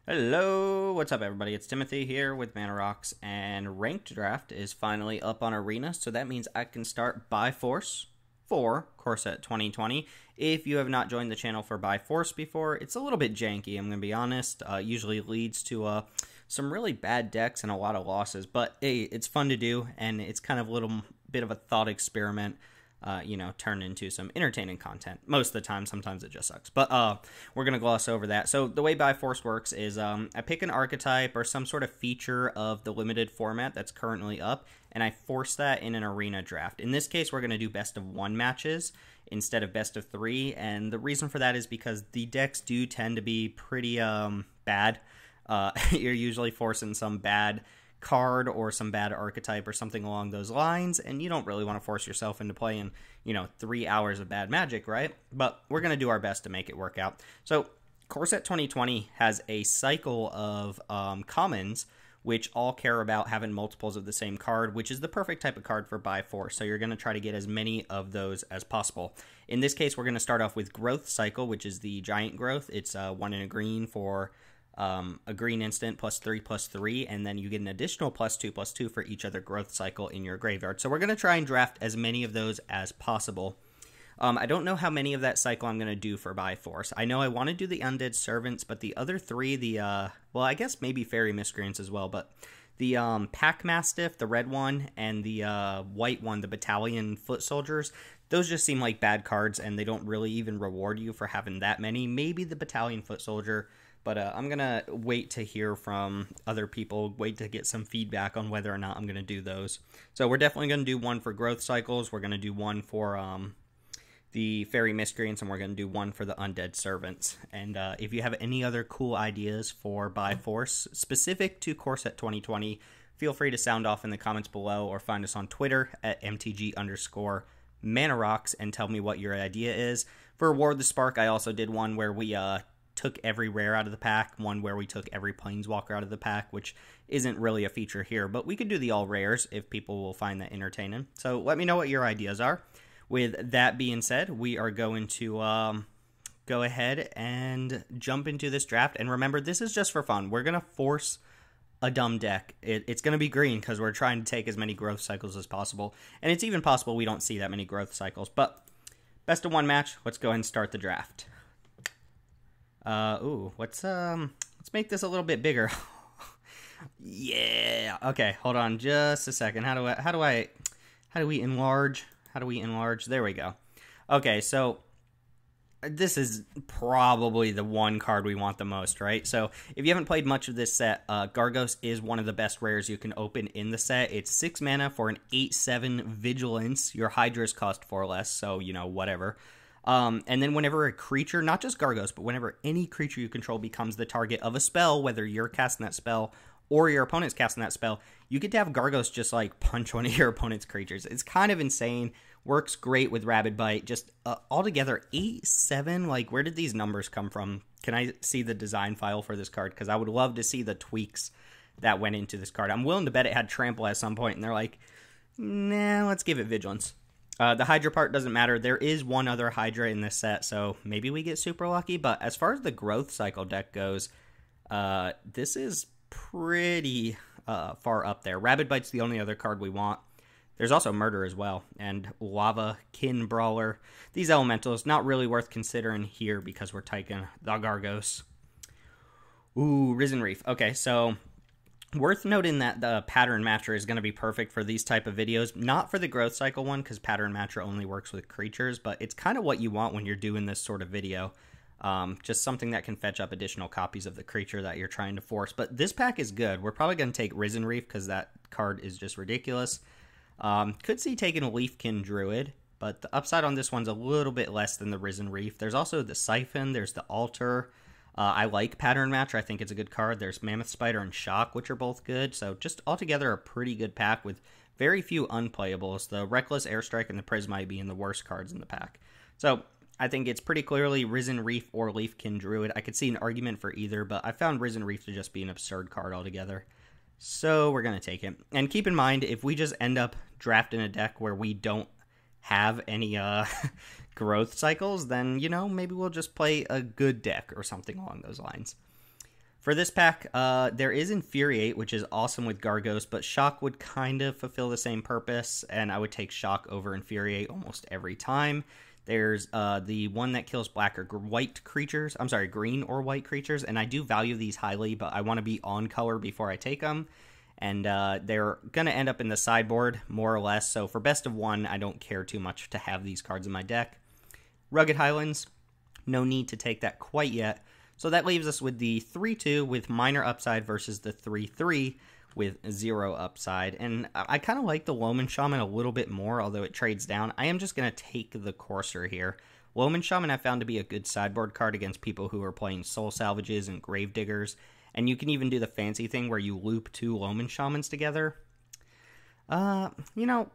Hello, what's up everybody? It's Timothy here with Mana Rocks, and Ranked Draft is finally up on Arena, so that means I can start By Force for Core Set 2020. If you have not joined the channel for By Force before, it's a little bit janky, I'm going to be honest. Usually leads to some really bad decks and a lot of losses, but hey, it's fun to do, and it's kind of a little bit of a thought experiment. Turn into some entertaining content. Most of the time, sometimes it just sucks. But we're going to gloss over that. So the way By-Force works is I pick an archetype or some sort of feature of the limited format that's currently up, and I force that in an arena draft. In this case, we're going to do best of 1 matches instead of best of 3, and the reason for that is because the decks do tend to be pretty bad. You're usually forcing some bad card or some bad archetype or something along those lines, and you don't really want to force yourself into playing 3 hours of bad Magic, right? But we're going to do our best to make it work out. So Core Set 2020 has a cycle of commons which all care about having multiples of the same card, which is the perfect type of card for By-Force. So you're going to try to get as many of those as possible. In this case, we're going to start off with Growth Cycle, which is the giant growth. It's 1 in a green for a green instant +3/+3, and then you get an additional +2/+2 for each other growth cycle in your graveyard. So we're going to try and draft as many of those as possible. I don't know how many of that cycle I'm going to do for By-Force. I know I want to do the Undead Servants, but the other 3, well, I guess maybe Fairy Miscreants as well, but the Pack Mastiff, the red one, and the white one, the Battalion Foot Soldiers, those just seem like bad cards, and they don't really even reward you for having that many. Maybe the Battalion Foot Soldier, but I'm going to wait to hear from other people, wait to get some feedback on whether or not I'm going to do those. So we're definitely going to do 1 for Growth Cycles, we're going to do 1 for the Fairy Miscreants, and we're going to do 1 for the Undead Servants. And if you have any other cool ideas for By-Force specific to Core Set 2020, feel free to sound off in the comments below or find us on Twitter at MTG_ManaRocks and tell me what your idea is. For War of the Spark, I also did one where we took every rare out of the pack, one where we took every Planeswalker out of the pack, which isn't really a feature here, but we could do the all rares if people will find that entertaining. So let me know what your ideas are. With that being said, we are going to go ahead and jump into this draft. And remember, this is just for fun. We're going to force a dumb deck. It's going to be green because we're trying to take as many growth cycles as possible. And it's even possible we don't see that many growth cycles. But best of 1 match, let's go ahead and start the draft. Let's make this a little bit bigger. Yeah. Okay, hold on just a second. How do we enlarge? How do we enlarge? There we go. Okay, so this is probably the one card we want the most, right? So if you haven't played much of this set, Gargos is one of the best rares you can open in the set. It's 6 mana for an 8/7 Vigilance. Your Hydras cost 4 less, so, whatever. And then whenever a creature, not just Gargos, but whenever any creature you control becomes the target of a spell, whether you're casting that spell or your opponent's casting that spell, you get to have Gargos just punch one of your opponent's creatures. It's kind of insane. Works great with Rabid Bite. Just altogether 8/7. Where did these numbers come from? Can I see the design file for this card? Because I would love to see the tweaks that went into this card. I'm willing to bet it had Trample at some point, and they're like, nah, let's give it Vigilance. The Hydra part doesn't matter. There is one other Hydra in this set, so maybe we get super lucky. But as far as the Growth Cycle deck goes, this is pretty far up there. Rabid Bite's the only other card we want. There's also Murder as well, and Lava, Kin Brawler. These elementals, not really worth considering here because we're taking the Gargos. Ooh, Risen Reef. Okay, so worth noting that the Pattern Matcher is going to be perfect for these type of videos. Not for the Growth Cycle one, because Pattern Matcher only works with creatures, but it's kind of what you want when you're doing this sort of video. Just something that can fetch up additional copies of the creature that you're trying to force. But this pack is good. We're probably going to take Risen Reef because that card is just ridiculous. Could see taking a Leafkin Druid, but the upside on this one's a little bit less than the Risen Reef. There's also the Siphon, there's the Altar. I like Pattern Matcher, I think it's a good card. There's Mammoth Spider and Shock, which are both good. So just altogether a pretty good pack with very few unplayables. The Reckless Airstrike and the Prismite being the worst cards in the pack. So I think it's pretty clearly Risen Reef or Leafkin Druid. I could see an argument for either, but I found Risen Reef to just be an absurd card altogether. So we're going to take it. And keep in mind, if we just end up drafting a deck where we don't have any growth cycles, then, maybe we'll just play a good deck or something along those lines. For this pack, there is Infuriate, which is awesome with Gargos, but Shock would kind of fulfill the same purpose, and I would take Shock over Infuriate almost every time. There's the one that kills black or white creatures. I'm sorry, green or white creatures, and I do value these highly, but I want to be on color before I take them. And they're going to end up in the sideboard, more or less. So for best of one, I don't care too much to have these cards in my deck. Rugged Highlands, no need to take that quite yet. So that leaves us with the 3-2 with minor upside versus the 3-3 with 0 upside. And I kind of like the Loman Shaman a little bit more, although it trades down. I am just going to take the Courser here. Loman Shaman I found to be a good sideboard card against people who are playing Soul Salvages and Grave Diggers. And you can even do the fancy thing where you loop 2 Loman Shamans together. You know,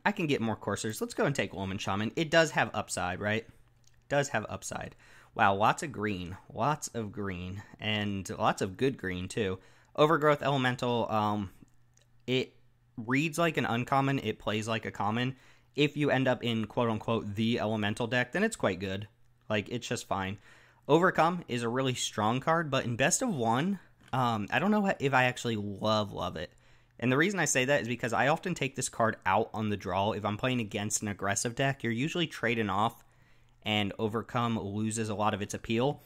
I can get more Coursers. Let's go and take Loman Shaman. It does have upside, right? Does have upside. Wow, lots of green, and lots of good green, too. Overgrowth Elemental, it reads like an uncommon, it plays like a common. If you end up in, quote-unquote, the Elemental deck, then it's quite good. Like, it's just fine. Overcome is a really strong card, but in best of one, I don't know if I actually love it. And the reason I say that is because I often take this card out on the draw. If I'm playing against an aggressive deck, you're usually trading off, and Overcome loses a lot of its appeal.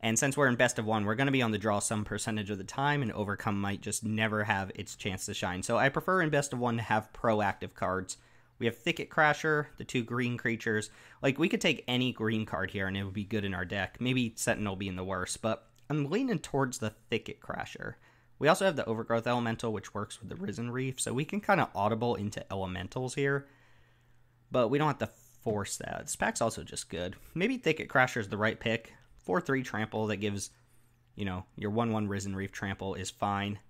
And since we're in best of one, we're going to be on the draw some percentage of the time, and Overcome might just never have its chance to shine. So I prefer in best of one to have proactive cards. We have Thicket Crasher, the 2 green creatures. Like, we could take any green card here, and it would be good in our deck. Maybe Sentinel being the worst, but I'm leaning towards the Thicket Crasher. We also have the Overgrowth Elemental, which works with the Risen Reef, so we can kind of audible into elementals here. But we don't have to force that. This pack's also just good. Maybe Thicket Crasher is the right pick. 4-3 trample that gives, you know, your 1-1 Risen Reef trample is fine.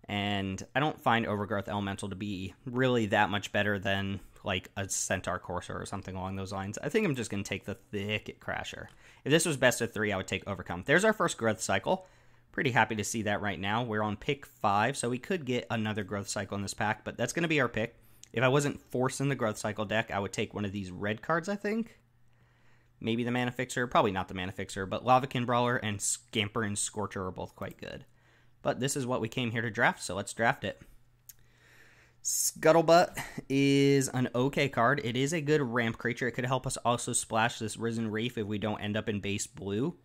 And I don't find Overgrowth Elemental to be really that much better than, like, a Centaur Courser or something along those lines. I think I'm just going to take the Thicket Crasher. If this was best of 3, I would take Overcome. There's our first growth cycle. Pretty happy to see that right now. We're on pick 5, so we could get another growth cycle in this pack, but that's going to be our pick. If I wasn't forcing the growth cycle deck, I would take one of these red cards, I think. Maybe the Mana Fixer. Probably not the Mana Fixer, but Lavakin Brawler and Scamper and Scorcher are both quite good. But this is what we came here to draft, so let's draft it. Scuttlebutt is an okay card. It is a good ramp creature. It could help us also splash this Risen Reef if we don't end up in base blue.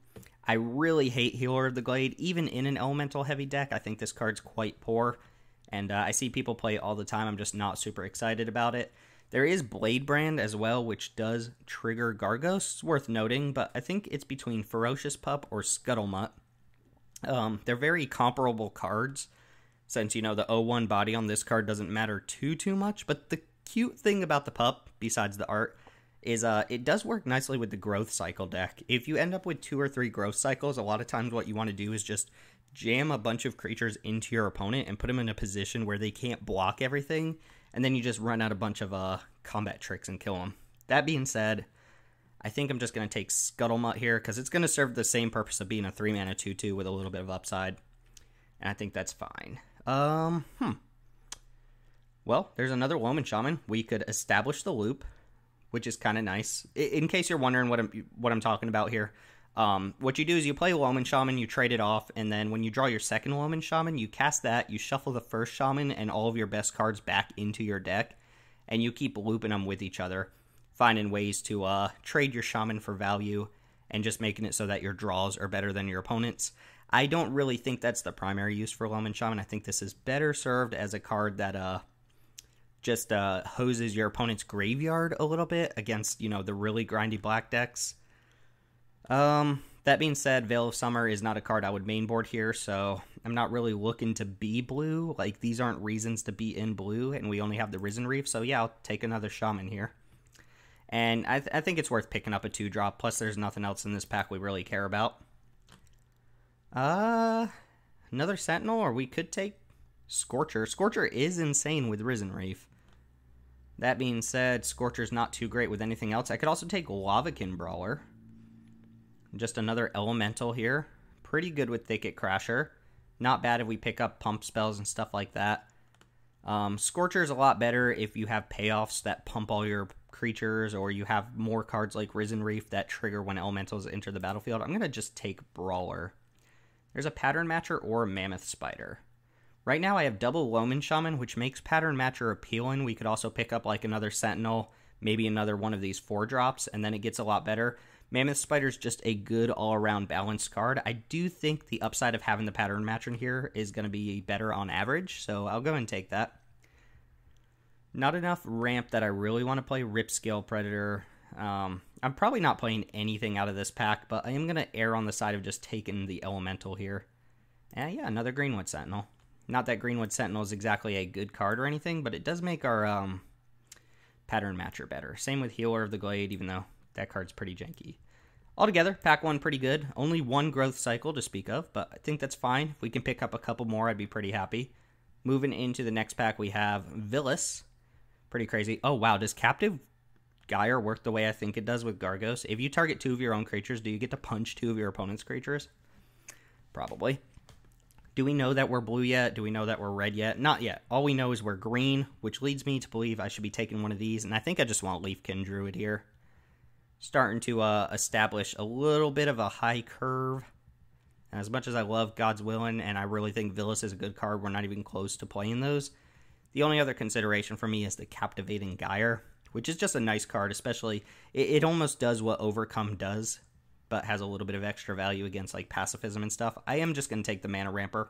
I really hate Healer of the Glade. Even in an elemental heavy deck, I think this card's quite poor. And I see people play it all the time. I'm just not super excited about it. There is Blade Brand as well, which does trigger Gargos. It's worth noting, but I think it's between Ferocious Pup or Scuttlemutt. They're very comparable cards, since, you know, the 0-1 body on this card doesn't matter too much. But the cute thing about the pup, besides the art, is it does work nicely with the growth cycle deck. If you end up with 2 or 3 growth cycles, a lot of times what you want to do is just jam a bunch of creatures into your opponent and put them in a position where they can't block everything, and then you just run out a bunch of combat tricks and kill them. That being said, I think I'm just going to take Scuttlemutt here, because it's going to serve the same purpose of being a 3-mana 2-2 with a little bit of upside, and I think that's fine. Well, there's another Loman Shaman. We could establish the loop, which is kind of nice. In case you're wondering what I'm talking about here, what you do is you play Loman Shaman, you trade it off, and then when you draw your second Loman Shaman, you cast that, you shuffle the first Shaman and all of your best cards back into your deck, and you keep looping them with each other, finding ways to trade your Shaman for value and just making it so that your draws are better than your opponent's. I don't really think that's the primary use for Loman Shaman. I think this is better served as a card that just hoses your opponent's graveyard a little bit against, you know, the really grindy black decks. That being said, Veil of Summer is not a card I would mainboard here, so I'm not really looking to be blue. Like, these aren't reasons to be in blue, and we only have the Risen Reef, so yeah, I'll take another Shaman here. And I think it's worth picking up a 2-drop, plus there's nothing else in this pack we really care about. Another Sentinel, or we could take Scorcher. Scorcher is insane with Risen Reef. That being said, Scorcher's not too great with anything else. I could also take Lavakin Brawler. Just another elemental here. Pretty good with Thicket Crasher. Not bad if we pick up pump spells and stuff like that. Scorcher is a lot better if you have payoffs that pump all your creatures, or you have more cards like Risen Reef that trigger when elementals enter the battlefield. I'm going to just take Brawler. There's a Pattern Matcher or a Mammoth Spider. Right now I have double Loman Shaman, which makes Pattern Matcher appealing. We could also pick up like another Sentinel, maybe another one of these 4-drops, and then it gets a lot better. Mammoth Spider's just a good all-around balanced card. I do think the upside of having the Pattern Matcher in here is going to be better on average, so I'll go and take that. Not enough ramp that I really want to play Ripscale Predator. I'm probably not playing anything out of this pack, but I am going to err on the side of just taking the Elemental here. And yeah, another Greenwood Sentinel. Not that Greenwood Sentinel is exactly a good card or anything, but it does make our Pattern Matcher better. Same with Healer of the Glade, even though that card's pretty janky. Altogether, pack 1 pretty good. Only 1 growth cycle to speak of, but I think that's fine. If we can pick up a couple more, I'd be pretty happy. Moving into the next pack, we have Villas. Pretty crazy. Oh, wow. Does Captive Gyre work the way I think it does with Gargos? If you target 2 of your own creatures, do you get to punch 2 of your opponent's creatures? Probably. Do we know that we're blue yet? Do we know that we're red yet? Not yet. All we know is we're green, which leads me to believe I should be taking one of these, and I think I just want Leafkin Druid here. Starting to establish a little bit of a high curve. As much as I love God's Willin', and I really think Villas is a good card, we're not even close to playing those. The only other consideration for me is the Captivating Gyre, which is just a nice card, especially, it almost does what Overcome does, but has a little bit of extra value against like pacifism and stuff. I am just going to take the Mana Ramper,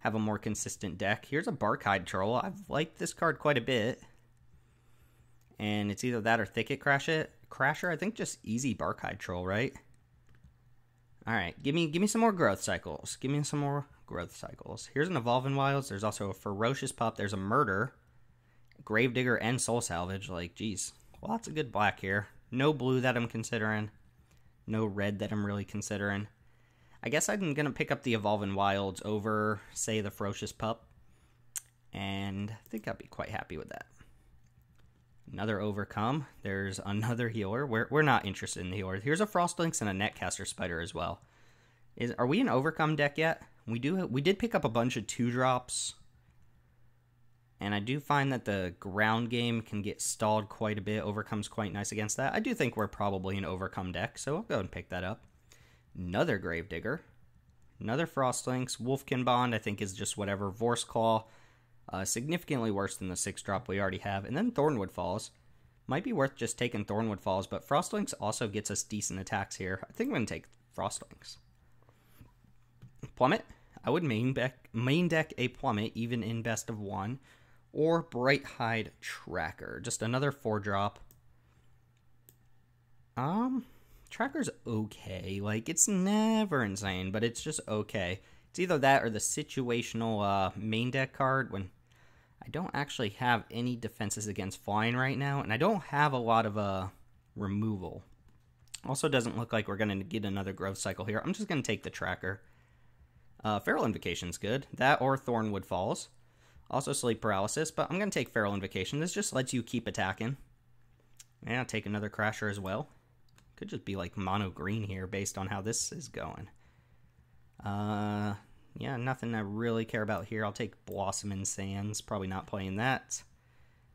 have a more consistent deck. Here's a Barkhide Troll. I've liked this card quite a bit, and it's either that or Thicket Crasher. I think just easy Barkhide Troll, right? All right, give me some more growth cycles. Give me some more growth cycles. Here's an Evolving Wilds. There's also a Ferocious Pup. There's a Murder, Gravedigger, and Soul Salvage. Like, geez, lots of good black here. No blue that I'm considering. No red that I'm really considering. I guess I'm going to pick up the Evolving Wilds over, say, the Ferocious Pup. And I think I'd be quite happy with that. Another Overcome. There's another Healer. We're not interested in the Healer. Here's a Frostlynx and a Netcaster Spider as well. Are we an Overcome deck yet? We did pick up a bunch of 2-drops. And I do find that the ground game can get stalled quite a bit. Overcome's quite nice against that. I do think we're probably an Overcome deck, so I'll go and pick that up. Another Gravedigger. Another Frostlynx. Wolfkin Bond, I think, is just whatever. Vorse Claw. Significantly worse than the 6-drop we already have. And then Thornwood Falls. Might be worth just taking Thornwood Falls, but Frostlynx also gets us decent attacks here. I think I'm going to take Frostlynx. Plummet. I would main deck a Plummet, even in best of 1. Or Brighthide Tracker. Just another 4-drop. Tracker's okay. Like, it's never insane, but it's just okay. It's either that or the situational main deck card when I don't actually have any defenses against flying right now, and I don't have a lot of removal. Also doesn't look like we're going to get another growth cycle here. I'm just going to take the Tracker. Feral Invocation's good. That or Thornwood Falls. Also Sleep Paralysis, but I'm going to take Feral Invocation. This just lets you keep attacking. And I'll take another Crasher as well. Could just be like mono green here based on how this is going. Yeah, nothing I really care about here. I'll take Blossoming Sands. Probably not playing that.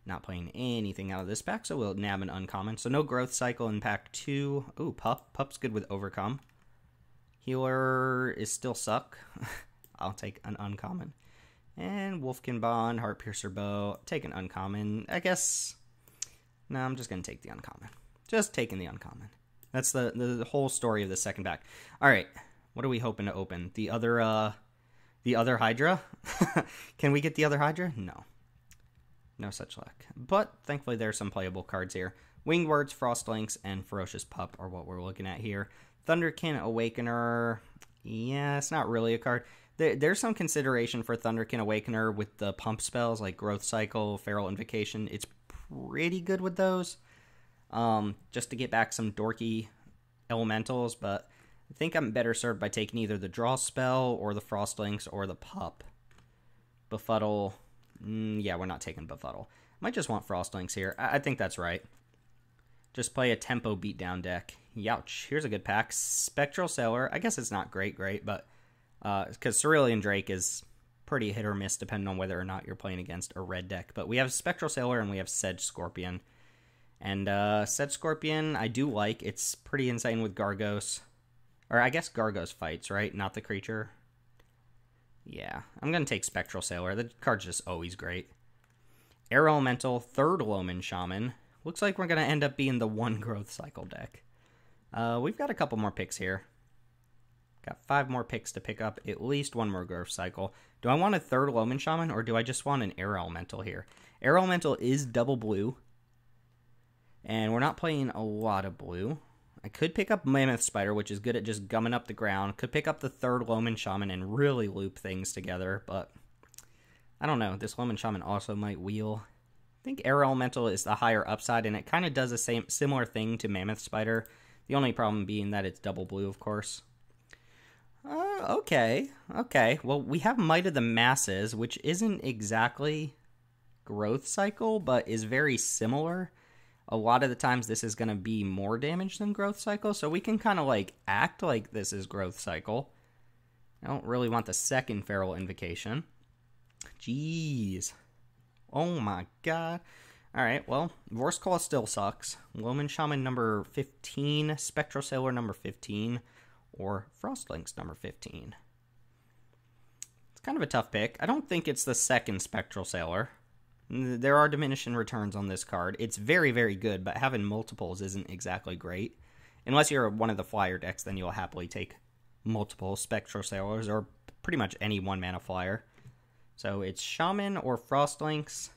Not playing anything out of this pack, so we'll nab an uncommon. So no growth cycle in pack 2. Ooh, Pup. Pup's good with Overcome. Healer is still suck. I'll take an uncommon. And Wolfkin Bond, Heartpiercer Bow. Take an uncommon. I guess... No, I'm just going to take the uncommon. Just taking the uncommon. That's the whole story of the second pack. All right. What are we hoping to open? The other Hydra? Can we get the other Hydra? No. No such luck. But thankfully there's some playable cards here. Winged Words, Frostlynx, and Ferocious Pup are what we're looking at here. Thunderkin Awakener. Yeah, it's not really a card. There's some consideration for Thunderkin Awakener with the pump spells like Growth Cycle, Feral Invocation. It's pretty good with those. Just to get back some dorky elementals, but I think I'm better served by taking either the Draw spell or the Frostlynx or the Pup. Befuddle. Yeah, we're not taking Befuddle. Might just want Frostlynx here. I think that's right. Just play a tempo beatdown deck. Youch. Here's a good pack. Spectral Sailor. I guess it's not great, but because Cerulean Drake is pretty hit or miss depending on whether or not you're playing against a red deck. But we have Spectral Sailor and we have Sedge Scorpion. And Sedge Scorpion I do like. It's pretty insane with Gargos. Or I guess Gargos fights, right? Not the creature. Yeah, I'm going to take Spectral Sailor. The card's just always great. Air Elemental, third Loman Shaman. Looks like we're going to end up being the one Growth Cycle deck. We've got a couple more picks here. Got 5 more picks to pick up, at least one more Growth Cycle. Do I want a third Loman Shaman, or do I just want an Air Elemental here? Air Elemental is double blue, and we're not playing a lot of blue. I could pick up Mammoth Spider, which is good at just gumming up the ground. Could pick up the third Loman Shaman and really loop things together, but I don't know. This Loman Shaman also might wheel. I think Air Elemental is the higher upside, and it kind of does the similar thing to Mammoth Spider. The only problem being that it's double blue, of course. Okay. Well, we have Might of the Masses, which isn't exactly Growth Cycle, but is very similar. A lot of the times this is going to be more damage than Growth Cycle, so we can kind of like act like this is Growth Cycle. I don't really want the second Feral Invocation. Jeez. Oh my god. Alright, well, Vorse Claw still sucks. Loman Shaman number 15, Spectral Sailor number 15, or Frostlynx number 15. It's kind of a tough pick. I don't think it's the second Spectral Sailor. There are diminishing returns on this card. It's very, very good, but having multiples isn't exactly great. Unless you're one of the flyer decks, then you'll happily take multiple Spectral Sailors, or pretty much any one-mana flyer. So it's Shaman or Frostlynx.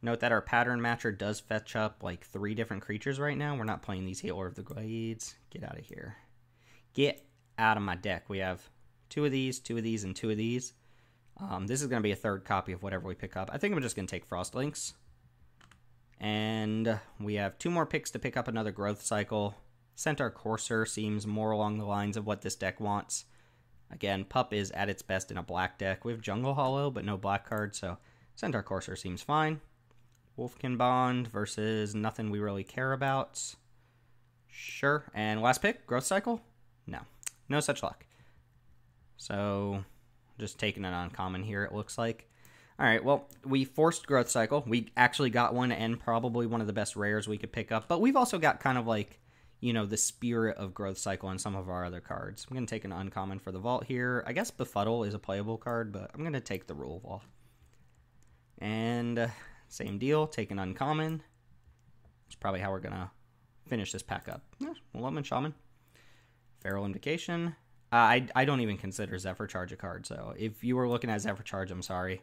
Note that our Pattern Matcher does fetch up like 3 different creatures right now. We're not playing these Healer of the Glades. Get out of here. Get out of my deck. We have 2 of these, 2 of these, and 2 of these. This is going to be a third copy of whatever we pick up. I think I'm just going to take Frostlynx. And we have 2 more picks to pick up another Growth Cycle. Centaur Courser seems more along the lines of what this deck wants. Again, Pup is at its best in a black deck. We have Jungle Hollow, but no black cards, so Centaur Courser seems fine. Wolfkin Bond versus nothing we really care about. Sure. And last pick, Growth Cycle? No. No such luck. So just taking an uncommon here, it looks like. Alright, well, we forced Growth Cycle. We actually got one, and probably one of the best rares we could pick up. But we've also got kind of like, you know, the spirit of Growth Cycle in some of our other cards. I'm going to take an uncommon for the vault here. I guess Befuddle is a playable card, but I'm going to take the Rule Wall. And same deal, take an uncommon. That's probably how we're going to finish this pack up. Yeah, Loman Shaman. Feral Invocation. I don't even consider Zephyr Charge a card, so if you were looking at Zephyr Charge, I'm sorry.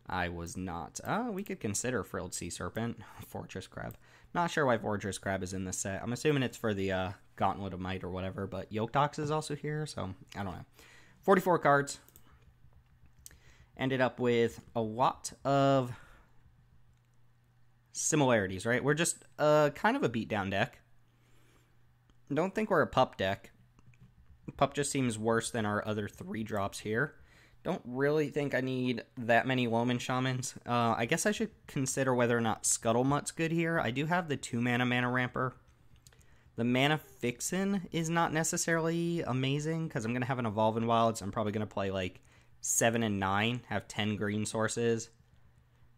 I was not. We could consider Frilled Sea Serpent. Fortress Crab. Not sure why Fortress Crab is in this set. I'm assuming it's for the Gauntlet of Might or whatever, but Yoketox is also here, so I don't know. 44 cards. Ended up with a lot of similarities, right? We're just kind of a beatdown deck. Don't think we're a Pup deck. Pup just seems worse than our other 3 drops here. Don't really think I need that many Loman Shamans. I guess I should consider whether or not Scuttlemutt's good here. I do have the 2-mana Mana Ramper. The Mana Fixin' is not necessarily amazing, because I'm going to have an Evolving Wilds. I'm probably going to play like 7 and 9, have 10 green sources,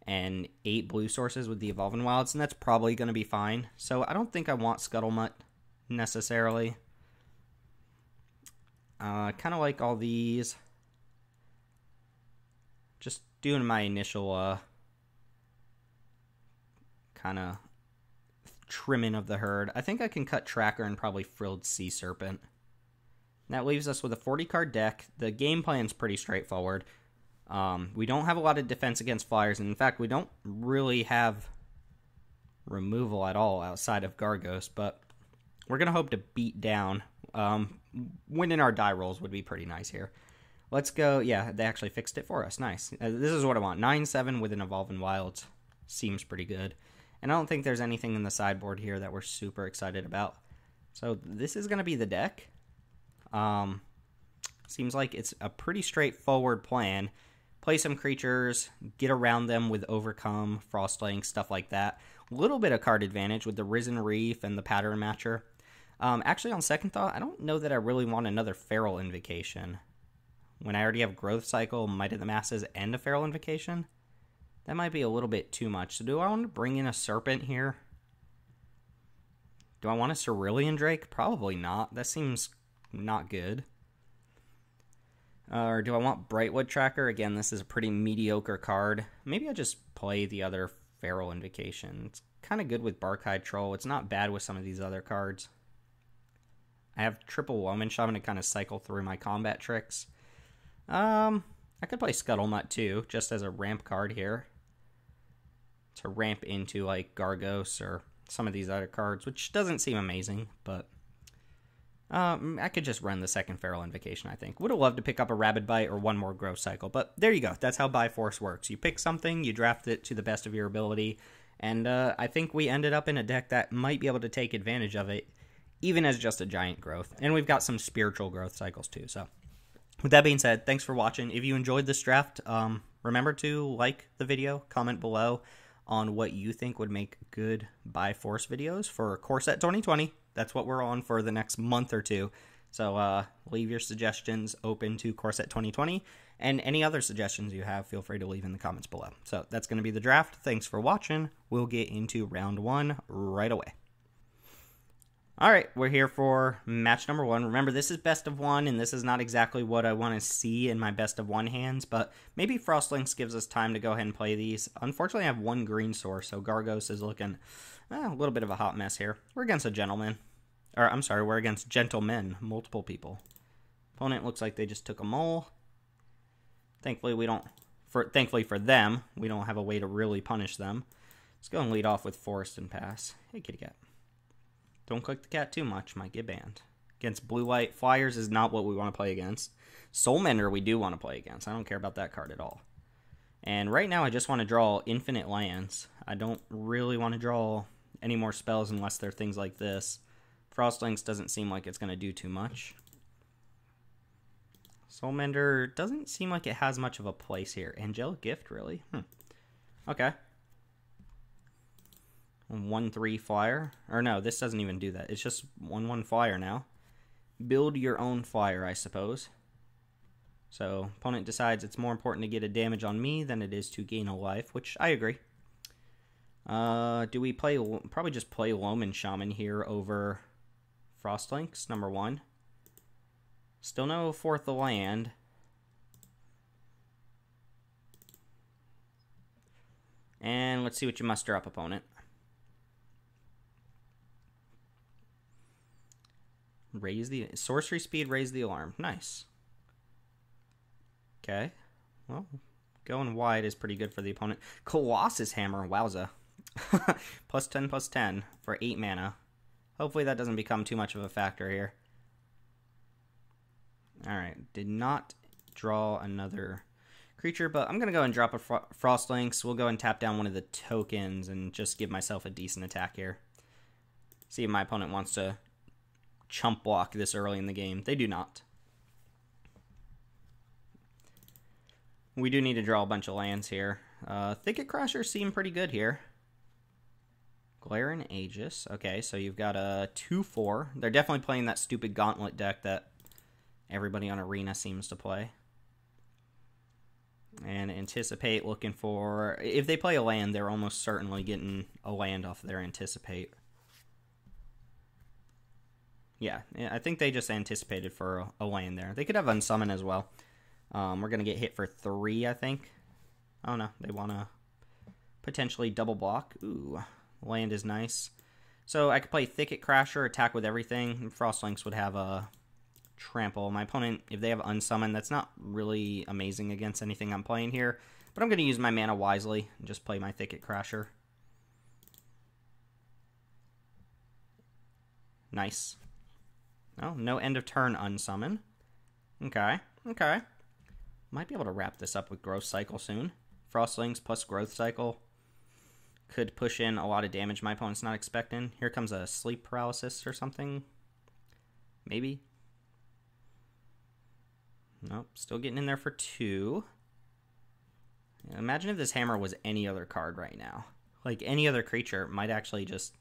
and 8 blue sources with the Evolving Wilds, and that's probably going to be fine. So I don't think I want Scuttlemutt necessarily. Kind of like all these. Just doing my initial kind of trimming of the herd. I think I can cut Tracker and probably Frilled Sea Serpent. That leaves us with a 40-card deck. The game plan's pretty straightforward. We don't have a lot of defense against flyers, and in fact, we don't really have removal at all outside of Gargos, but we're going to hope to beat down. Winning our die rolls would be pretty nice here. Let's go. Yeah, they actually fixed it for us. Nice. This is what I want. 9/7 with an Evolving Wilds. Seems pretty good. And I don't think there's anything in the sideboard here that we're super excited about. So this is going to be the deck. Seems like it's a pretty straightforward plan. Play some creatures, get around them with Overcome, Frostlynx, stuff like that. A little bit of card advantage with the Risen Reef and the Pattern Matcher. Actually, on second thought, I don't know that I really want another Feral Invocation. When I already have Growth Cycle, Might of the Masses, and a Feral Invocation, that might be a little bit too much. So do I want to bring in a Serpent here? Do I want a Cerulean Drake? Probably not. That seems not good. Or do I want Brightwood Tracker? Again, this is a pretty mediocre card. Maybe I just play the other Feral Invocation. It's kind of good with Barkhide Troll. It's not bad with some of these other cards. I have triple Loman Shaman to kind of cycle through my combat tricks. I could play Scuttlenut too, just as a ramp card here. To ramp into like Gargos or some of these other cards, which doesn't seem amazing, but I could just run the second Feral Invocation, I think. Would have loved to pick up a Rabid Bite or one more Growth Cycle, but there you go. That's how By-Force works. You pick something, you draft it to the best of your ability, and I think we ended up in a deck that might be able to take advantage of it, even as just a giant growth. And we've got some spiritual growth cycles too, so with that being said, thanks for watching. If you enjoyed this draft, remember to like the video, comment below on what you think would make good By-Force videos for Core Set 2020. That's what we're on for the next month or two. So leave your suggestions open to Core Set 2020. And any other suggestions you have, feel free to leave in the comments below. So that's going to be the draft. Thanks for watching. We'll get into round one right away. All right, we're here for match number one. Remember, this is best of one, and this is not exactly what I want to see in my best of one hands, but maybe Frostlinks gives us time to go ahead and play these. Unfortunately, I have one green source, so Gargos is looking a little bit of a hot mess here. We're against a gentleman. Or, I'm sorry, we're against gentlemen, multiple people. Opponent looks like they just took a mole. Thankfully, thankfully for them, we don't have a way to really punish them. Let's go and lead off with Forest and Pass. Hey, kitty cat. Don't click the cat too much, might get banned. Against Blue White, Flyers is not what we want to play against. Soulmender we do want to play against. I don't care about that card at all. And right now I just want to draw infinite lands. I don't really want to draw any more spells unless they're things like this. Frostlinks doesn't seem like it's going to do too much. Soulmender doesn't seem like it has much of a place here. Angelic Gift, really? Okay. 1/3 flyer. Or no, this doesn't even do that. It's just 1/1 flyer now. Build your own flyer, I suppose. So, opponent decides it's more important to get a damage on me than it is to gain a life, which I agree. Do we play... Probably just play Loman Shaman here over Frostlinks, number one. Still no fourth land. And let's see what you muster up, opponent. Raise the sorcery speed, raise the alarm. Nice. Okay. Well, going wide is pretty good for the opponent. Colossus Hammer, wowza. +10/+10 for 8 mana. Hopefully that doesn't become too much of a factor here. Alright, did not draw another creature, but I'm going to go and drop a Frostlinks. We'll go and tap down one of the tokens and just give myself a decent attack here. See if my opponent wants to chump block this early in the game. They do not. We do need to draw a bunch of lands here. Thicket Crashers seem pretty good here. Glaring Aegis. Okay, so you've got a 2/4. They're definitely playing that stupid Gauntlet deck that everybody on Arena seems to play. And Anticipate, looking for... If they play a land, they're almost certainly getting a land off their Anticipate. Yeah, I think they just anticipated for a land there. They could have Unsummon as well. We're going to get hit for 3, I think. Oh, no. They want to potentially double block. Ooh, land is nice. So I could play Thicket Crasher, attack with everything. Frostlinks would have a Trample. My opponent, if they have Unsummon, that's not really amazing against anything I'm playing here. But I'm going to use my mana wisely and just play my Thicket Crasher. Nice. Oh, no end of turn Unsummon. Okay, okay. Might be able to wrap this up with Growth Cycle soon. Frostlinks plus Growth Cycle could push in a lot of damage my opponent's not expecting. Here comes a Sleep Paralysis or something. Maybe. Nope, still getting in there for 2. Imagine if this hammer was any other card right now. Like, any other creature might actually just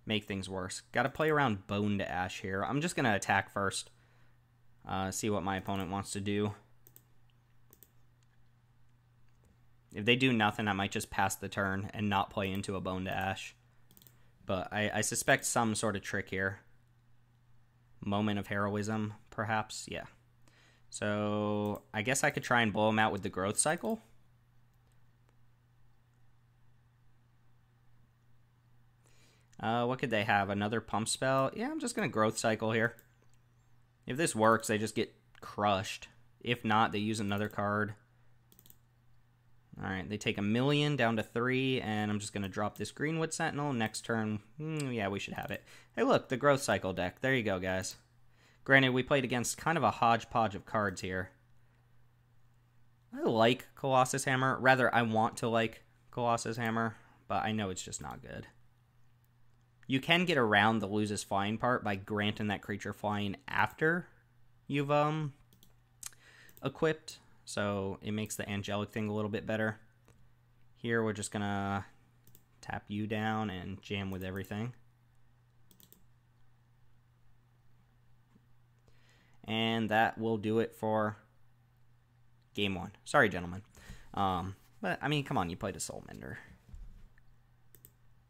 make things worse. Got to play around Bone to Ash here. I'm just going to attack first. See what my opponent wants to do. If they do nothing, I might just pass the turn and not play into a Bone to Ash. But I suspect some sort of trick here. Moment of heroism, perhaps? Yeah. So I guess I could try and blow him out with the growth cycle. What could they have? Another pump spell? Yeah, I'm just going to growth cycle here. If this works, they just get crushed. If not, they use another card. Alright, they take 1,000,000 down to 3, and I'm just going to drop this Greenwood Sentinel. Next turn, yeah, we should have it. Hey, look, the growth cycle deck. There you go, guys. Granted, we played against kind of a hodgepodge of cards here. I like Colossus Hammer. Rather, I want to like Colossus Hammer, but I know it's just not good. You can get around the loses flying part by granting that creature flying after you've equipped, so it makes the angelic thing a little bit better. Here we're just gonna tap you down and jam with everything. And that will do it for game 1. Sorry, gentlemen. But, I mean, come on, you played a Soul Mender.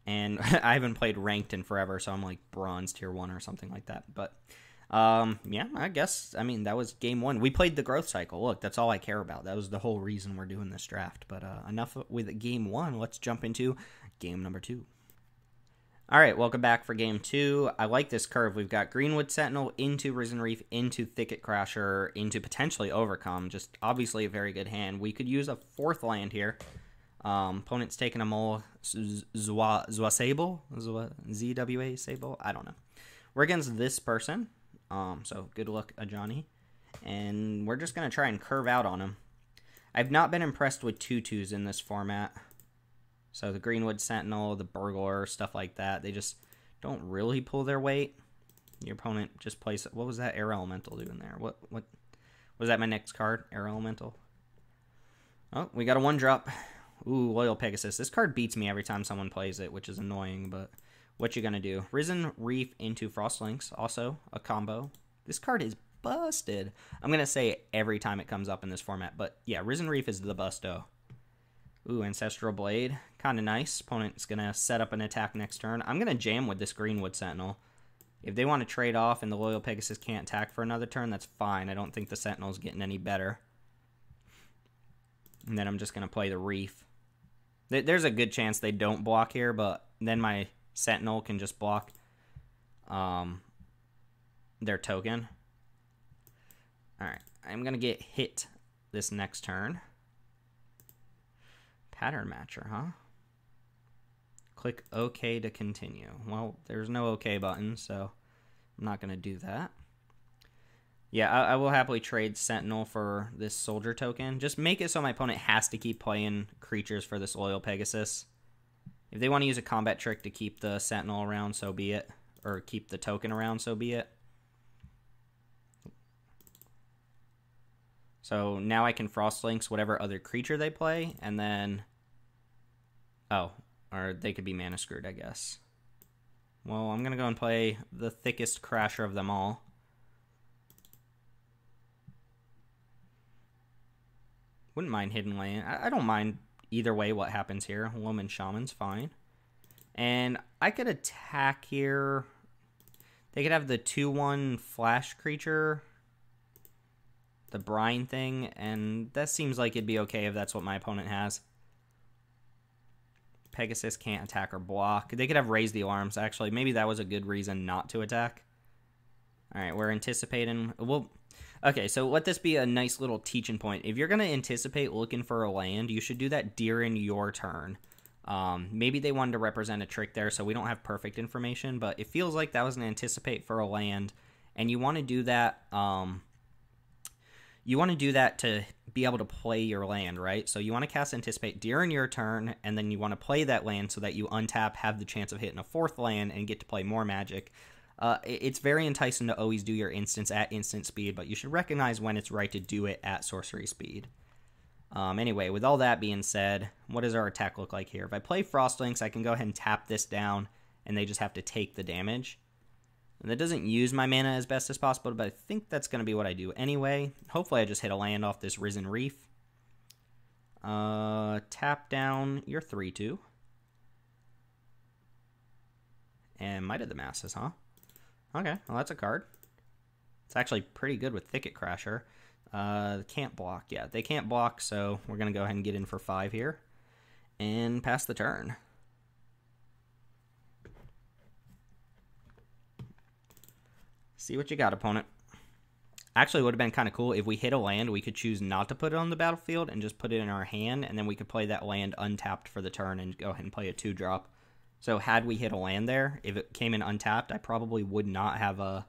And I haven't played Ranked in forever, so I'm like Bronze Tier 1 or something like that. But, yeah, I guess, I mean, that was game 1. We played the growth cycle. Look, that's all I care about. That was the whole reason we're doing this draft. But enough with game 1. Let's jump into game number 2. Alright, welcome back for game 2. I like this curve. We've got Greenwood Sentinel into Risen Reef, into Thicket Crasher, into potentially Overcome. Just obviously a very good hand. We could use a 4th land here. Opponent's taking a Mole Zwasable? ZWA Sable? I don't know. We're against this person. So good luck, Ajani. And we're just going to try and curve out on him. I've not been impressed with 2/2s in this format. So the Greenwood Sentinel, the Burglar, stuff like that, they just don't really pull their weight. Your opponent just plays... What was that Air Elemental doing there? What was that my next card? Air Elemental. Oh, we got a 1-drop. Ooh, Loyal Pegasus. This card beats me every time someone plays it, which is annoying, but what you gonna do? Risen Reef into Frostlinks, also a combo. This card is busted. I'm gonna say it every time it comes up in this format, but yeah, Risen Reef is the busto. Ooh, Ancestral Blade. Kind of nice. Opponent's going to set up an attack next turn. I'm going to jam with this Greenwood Sentinel. If they want to trade off and the Loyal Pegasus can't attack for another turn, that's fine. I don't think the Sentinel's getting any better. And then I'm just going to play the Reef. There's a good chance they don't block here, but then my Sentinel can just block their token. Alright, I'm going to get hit this next turn. Pattern Matcher, huh? Click OK to continue. Well, there's no OK button, so I'm not going to do that. Yeah, I will happily trade Sentinel for this Soldier token. Just make it so my opponent has to keep playing creatures for this Loyal Pegasus. If they want to use a combat trick to keep the Sentinel around, so be it. Or keep the token around, so be it. So now I can Frostlinks whatever other creature they play, and then... Oh, or they could be mana screwed, I guess. Well, I'm going to go and play the thickest Crasher of them all. Wouldn't mind Hidden Land. I don't mind either way what happens here. Loman Shaman's fine. And I could attack here. They could have the 2/1 flash creature... the brine thing, and that seems like it'd be okay if that's what my opponent has. Pegasus can't attack or block. They could have Raise the Alarms, actually. Maybe that was a good reason not to attack. Alright, we're anticipating... Well, okay, so let this be a nice little teaching point. If you're going to anticipate looking for a land, you should do that during your turn. Maybe they wanted to represent a trick there, so we don't have perfect information, but it feels like that was an anticipate for a land, and you want to do that... You want to do that to be able to play your land, right? So you want to cast Anticipate during your turn, and then you want to play that land so that you untap, have the chance of hitting a 4th land, and get to play more Magic. It's very enticing to always do your instants at instant speed, but you should recognize when it's right to do it at sorcery speed. Anyway, with all that being said, what does our attack look like here? If I play Frostlinks, I can go ahead and tap this down, and they just have to take the damage. And that doesn't use my mana as best as possible, but I think that's going to be what I do anyway. Hopefully I just hit a land off this Risen Reef. Tap down your 3/2. And Might of the Masses, huh? Okay, well, that's a card. It's actually pretty good with Thicket Crasher. Can't block. Yeah, they can't block, so we're going to go ahead and get in for 5 here. And pass the turn. See what you got, opponent. Actually, it would have been kind of cool if we hit a land, we could choose not to put it on the battlefield and just put it in our hand, and then we could play that land untapped for the turn and go ahead and play a 2-drop. So had we hit a land there, if it came in untapped, I probably would not have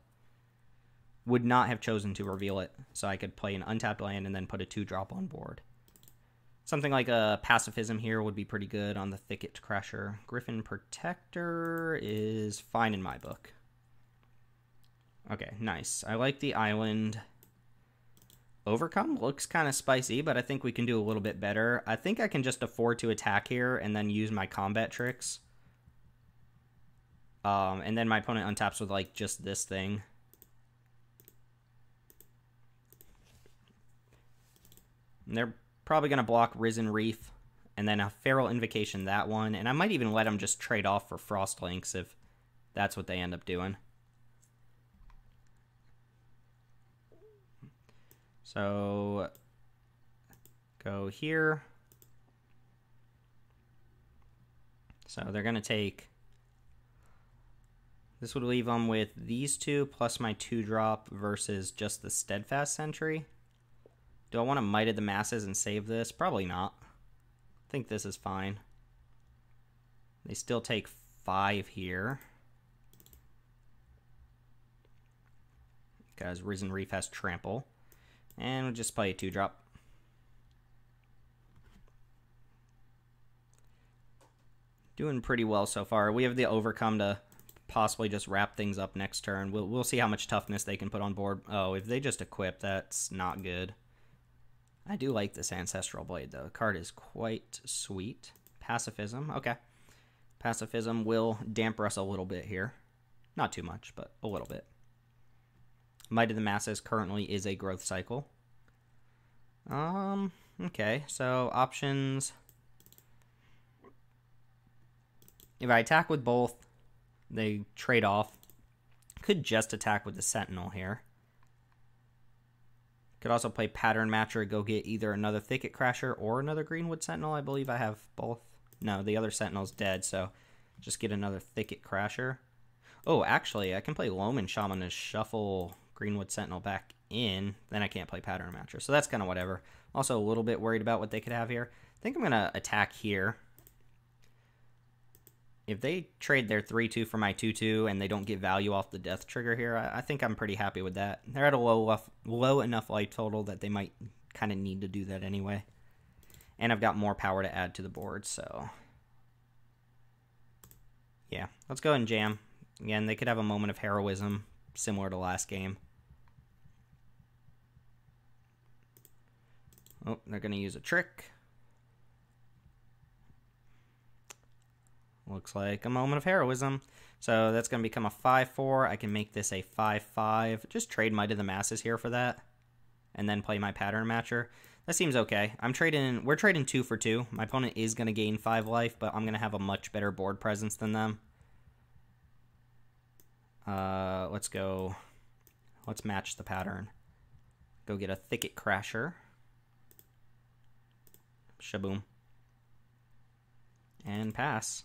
chosen to reveal it. So I could play an untapped land and then put a 2-drop on board. Something like a Pacifism here would be pretty good on the Thicket Crasher. Griffin Protector is fine in my book. Okay, nice. I like the island. Overcome looks kind of spicy, but I think we can do a little bit better. I think I can just afford to attack here and then use my combat tricks. And then my opponent untaps with, like, just this thing. And they're probably going to block Risen Reef and then a Feral Invocation, that one. And I might even let them just trade off for Frost Links if that's what they end up doing. So, go here. So they're going to take... This would leave them with these 2 plus my 2-drop versus just the Steadfast Sentry. Do I want to Might of the Masses and save this? Probably not. I think this is fine. They still take 5 here. Because Risen Reef has Trample. And we'll just play a 2-drop. Doing pretty well so far. We have the Overcome to possibly just wrap things up next turn. We'll see how much toughness they can put on board. Oh, if they just equip, that's not good. I do like this Ancestral Blade, though. The card is quite sweet. Pacifism. Okay. Pacifism will damper us a little bit here. Not too much, but a little bit. Might of the Masses currently is a growth cycle. Okay, so options. If I attack with both, they trade off. Could just attack with the Sentinel here. Could also play Pattern Matcher, go get either another Thicket Crasher or another Greenwood Sentinel. I believe I have both. No, the other Sentinel's dead, so just get another Thicket Crasher. Oh, actually, I can play Loam Shaman to shuffle Greenwood Sentinel back in. Then I can't play Pattern Matcher, so that's kind of whatever. Also a little bit worried about what they could have here. I think I'm going to attack here. If they trade their 3-2 for my 2-2 and they don't get value off the death trigger here, I think I'm pretty happy with that. They're at a low enough life total that they might kind of need to do that anyway. And I've got more power to add to the board, so... Yeah, let's go and jam. Again, they could have a moment of heroism, similar to last game. Oh, they're going to use a trick. Looks like a moment of heroism. So that's going to become a 5-4. I can make this a 5-5. Just trade Might of the Masses here for that. And then play my Pattern Matcher. That seems okay. We're trading 2 for 2. My opponent is going to gain 5 life, but I'm going to have a much better board presence than them. Let's go. Let's match the pattern. Go get a Thicket Crasher. Shaboom. And pass.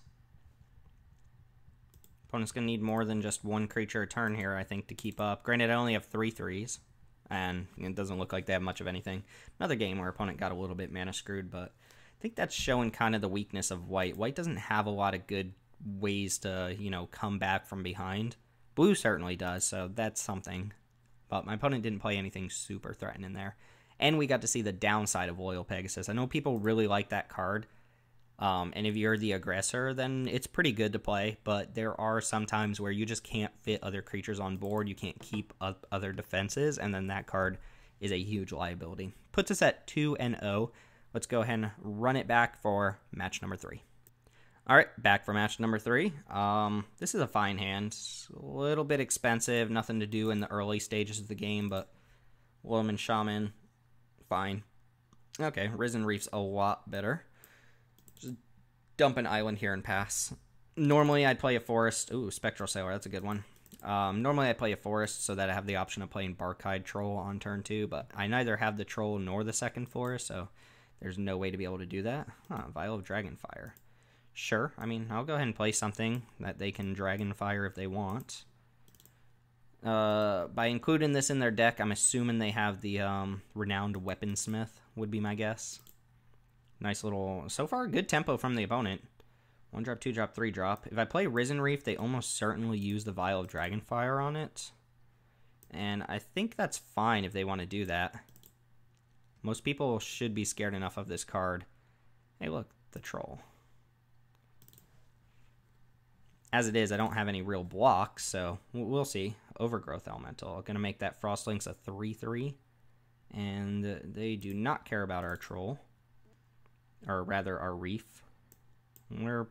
Opponent's going to need more than just 1 creature a turn here, I think, to keep up. Granted, I only have 3 3s, and it doesn't look like they have much of anything. Another game where opponent got a little bit mana screwed, but I think that's showing kind of the weakness of white. White doesn't have a lot of good ways to, come back from behind. Blue certainly does, so that's something. But my opponent didn't play anything super threatening there. And we got to see the downside of Loyal Pegasus. I know people really like that card. And if you're the aggressor, then it's pretty good to play. But there are some times where you just can't fit other creatures on board. You can't keep up other defenses. And then that card is a huge liability. Puts us at 2-0. Let's go ahead and run it back for match number 3. All right, back for match number 3. This is a fine hand. A little bit expensive. Nothing to do in the early stages of the game. But Loam Shaman, fine. Okay, Risen Reef's a lot better. Just dump an island here and pass. Normally, I'd play a forest. Ooh, Spectral Sailor, that's a good one. Normally, I play a forest so that I have the option of playing Barkhide Troll on turn 2, but I neither have the Troll nor the second forest, so there's no way to be able to do that. Vial of Dragonfire. Sure, I mean, I'll go ahead and play something that they can Dragonfire if they want. By including this in their deck, I'm assuming they have the Renowned Weaponsmith, would be my guess. Nice little, so far, good tempo from the opponent. 1 drop, 2 drop, 3 drop. If I play Risen Reef, they almost certainly use the Vial of Dragonfire on it. And I think that's fine if they want to do that. Most people should be scared enough of this card. Hey, look, the Troll. As it is, I don't have any real blocks, so we'll see. Overgrowth Elemental. I'm going to make that Frostlinks a 3/3. And they do not care about our Troll. Or rather, our Reef. We're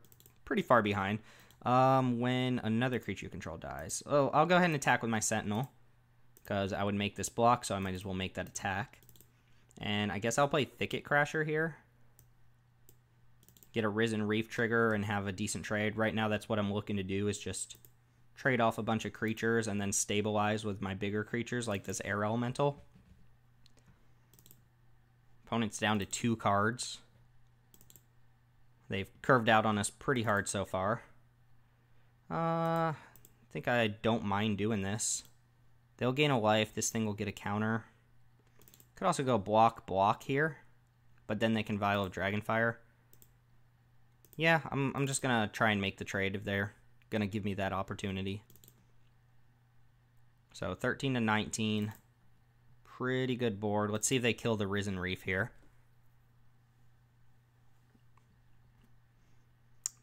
pretty far behind. When another creature you control dies. Oh, I'll go ahead and attack with my Sentinel. Because I would make this block, so I might as well make that attack. And I guess I'll play Thicket Crasher here. Get a Risen Reef trigger and have a decent trade. Right now, that's what I'm looking to do, is just trade off a bunch of creatures and then stabilize with my bigger creatures, like this Air Elemental. Opponent's down to 2 cards. They've curved out on us pretty hard so far. I think I don't mind doing this. They'll gain a life. This thing will get a counter. Could also go block here, but then they can Vial of Dragonfire. Yeah, I'm just going to try and make the trade if they're going to give me that opportunity. So 13 to 19. Pretty good board. Let's see if they kill the Risen Reef here.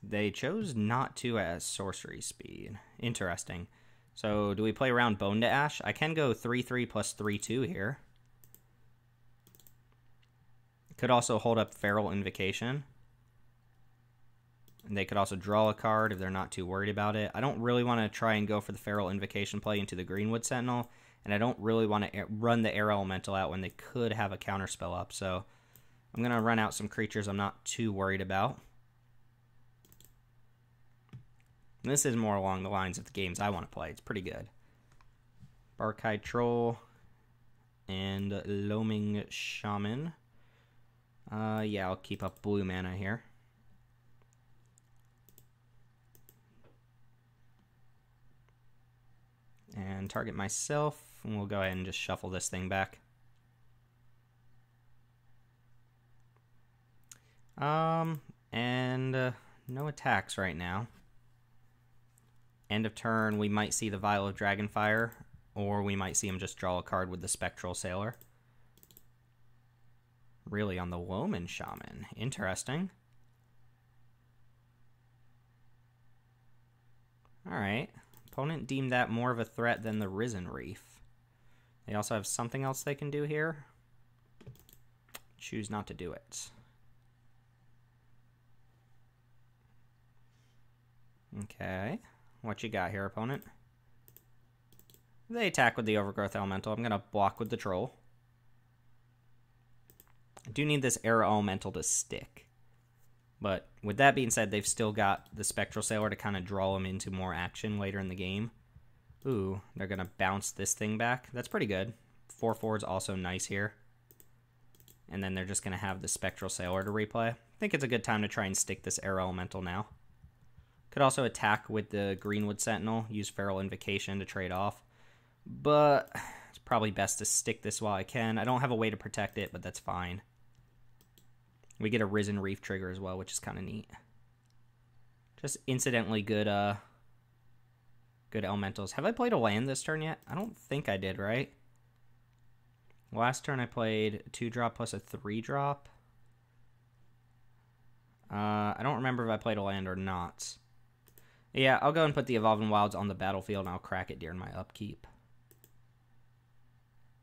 They chose not to as sorcery speed. Interesting. So do we play around Bone to Ash? I can go 3/3 plus 3/2 here. Could also hold up Feral Invocation. And they could also draw a card if they're not too worried about it. I don't really want to try and go for the Feral Invocation play into the Greenwood Sentinel. And I don't really want to run the Air Elemental out when they could have a counterspell up. So I'm going to run out some creatures I'm not too worried about. And this is more along the lines of the games I want to play. It's pretty good. Barkhide Troll and Loaming Shaman. Yeah, I'll keep up blue mana here. And target myself, and we'll go ahead and just shuffle this thing back. No attacks right now. End of turn, we might see the Vial of Dragonfire, or we might see him just draw a card with the Spectral Sailor. Really on the Loaming Shaman. Interesting. Alright. Opponent deemed that more of a threat than the Risen Reef. They also have something else they can do here. Choose not to do it. Okay. What you got here, opponent? They attack with the Overgrowth Elemental. I'm going to block with the Troll. I do need this Air Elemental to stick. But with that being said, they've still got the Spectral Sailor to kind of draw them into more action later in the game. Ooh, they're going to bounce this thing back. That's pretty good. 4/4 is also nice here. And then they're just going to have the Spectral Sailor to replay. I think it's a good time to try and stick this Air Elemental now. Could also attack with the Greenwood Sentinel, use Feral Invocation to trade off. But it's probably best to stick this while I can. I don't have a way to protect it, but that's fine. We get a Risen Reef trigger as well, which is kind of neat. Just incidentally good good elementals. Have I played a land this turn yet? I don't think I did, right? Last turn I played a 2-drop plus a 3-drop. I don't remember if I played a land or not. Yeah, I'll go and put the Evolving Wilds on the battlefield, and I'll crack it during my upkeep.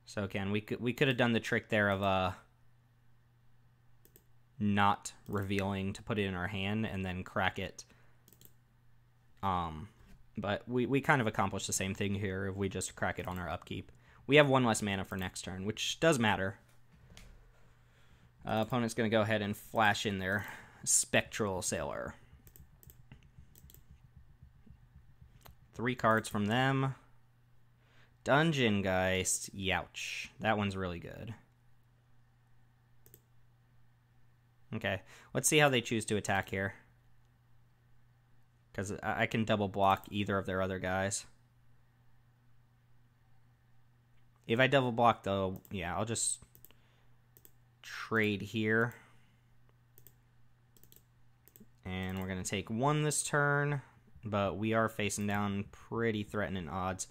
So again, we could have done the trick there of not revealing to put it in our hand and then crack it. But we kind of accomplished the same thing here if we just crack it on our upkeep. We have 1 less mana for next turn, which does matter. Opponent's going to go ahead and flash in their Spectral Sailor. 3 cards from them. Dungeon Geist. Youch. That one's really good. Okay, let's see how they choose to attack here. Because I can double block either of their other guys. If I double block, though, yeah, I'll just trade here. And we're going to take 1 this turn, but we are facing down pretty threatening odds.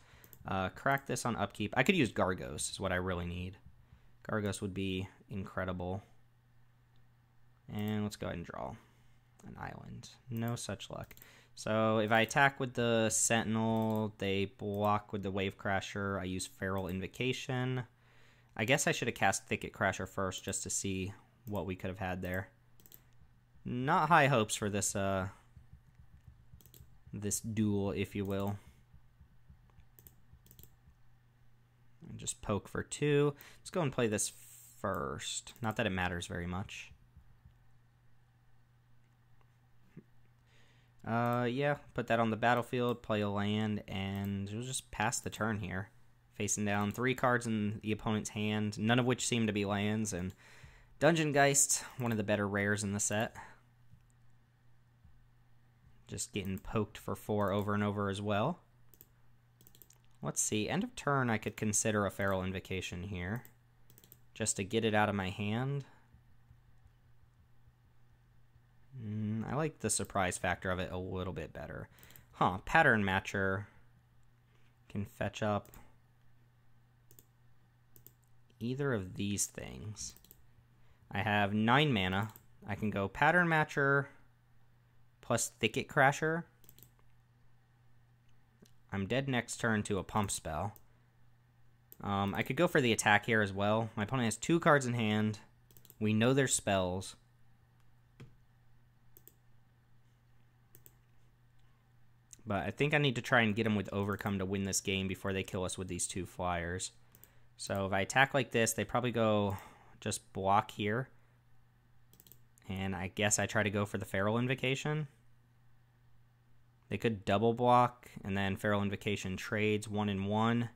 Crack this on upkeep. I could use Gargos is what I really need. Gargos would be incredible. And let's go ahead and draw an island. No such luck. So if I attack with the Sentinel, they block with the Wave Crasher. I use Feral Invocation. I guess I should have cast Thicket Crasher first just to see what we could have had there. Not high hopes for this this duel, if you will. And just poke for 2. Let's go and play this first. Not that it matters very much. Yeah, put that on the battlefield, play a land, and we'll just pass the turn here. Facing down 3 cards in the opponent's hand, none of which seem to be lands, and Dungeon Geist, one of the better rares in the set. Just getting poked for 4 over and over as well. Let's see, end of turn I could consider a Feral Invocation here, just to get it out of my hand. I like the surprise factor of it a little bit better. Huh, Pattern Matcher can fetch up either of these things. I have 9 mana. I can go Pattern Matcher plus Thicket Crasher. I'm dead next turn to a Pump Spell. I could go for the attack here as well. My opponent has 2 cards in hand. We know their spells. But I think I need to try and get them with Overcome to win this game before they kill us with these 2 flyers. So if I attack like this, they probably go just block here. And I guess I try to go for the Feral Invocation. They could double block, and then Feral Invocation trades 1 and 1.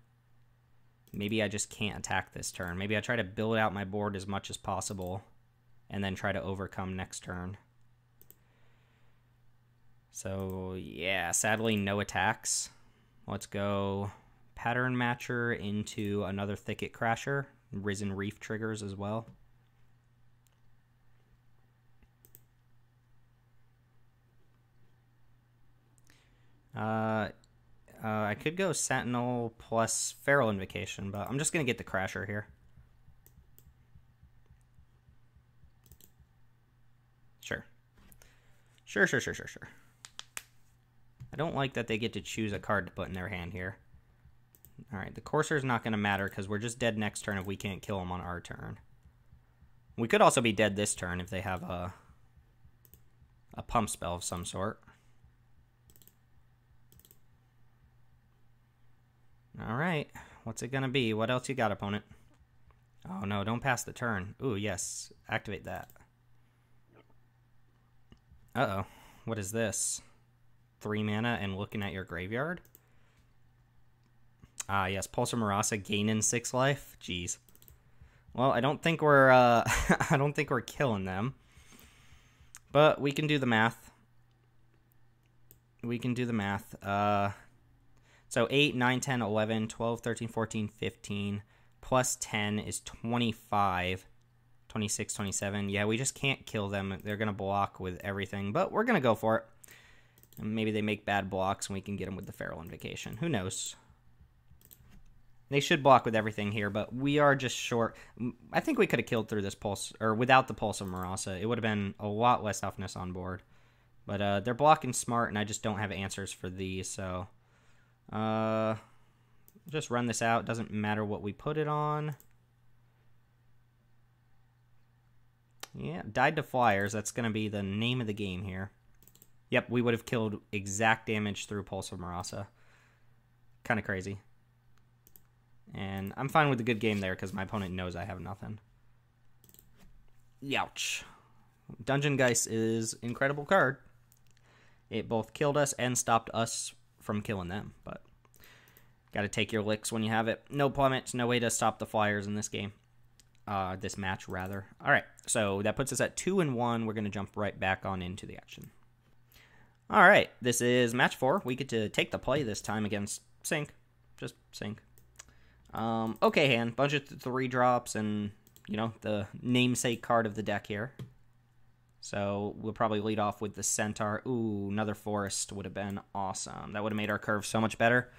Maybe I just can't attack this turn. Maybe I try to build out my board as much as possible, and then try to overcome next turn. So, yeah, sadly, no attacks. Let's go Pattern Matcher into another Thicket Crasher. Risen Reef triggers as well. I could go Sentinel plus Feral Invocation, but I'm just going to get the Crasher here. Sure. Sure. I don't like that they get to choose a card to put in their hand here. Alright, the Courser's not going to matter because we're just dead next turn if we can't kill them on our turn. We could also be dead this turn if they have a Pump Spell of some sort. Alright, what's it going to be? What else you got, opponent? Oh no, don't pass the turn. Ooh, yes, activate that. Uh-oh, what is this? 3 mana and looking at your graveyard? Ah, yes, Pulsar Marasa gaining 6 life. Jeez. Well, I don't think we're I don't think we're killing them. But we can do the math. So 8, 9, 10, 11, 12, 13, 14, 15 plus 10 is 25. 26, 27. Yeah, we just can't kill them. They're going to block with everything, but we're going to go for it. And maybe they make bad blocks and we can get them with the Feral Invocation. Who knows? They should block with everything here, but we are just short. I think we could have killed through this Pulse, or without the Pulse of Marasa. It would have been a lot less toughness on board. But they're blocking smart, and I just don't have answers for these, so... just run this out. Doesn't matter what we put it on. Yeah, died to Flyers. That's going to be the name of the game here. Yep, we would have killed exact damage through Pulse of Marasa. Kind of crazy. And I'm fine with the good game there because my opponent knows I have nothing. Youch. Dungeon Geist is an incredible card. It both killed us and stopped us from killing them, but got to take your licks when you have it. No plummets, no way to stop the flyers in this game. This match, rather. All right, so that puts us at 2-1. We're going to jump right back on into the action. All right, this is match 4. We get to take the play this time against Sink. Just Sink. Okay hand, bunch of 3 drops and, you know, the namesake card of the deck here. So we'll probably lead off with the Centaur. Ooh, another Forest would have been awesome. That would have made our curve so much better.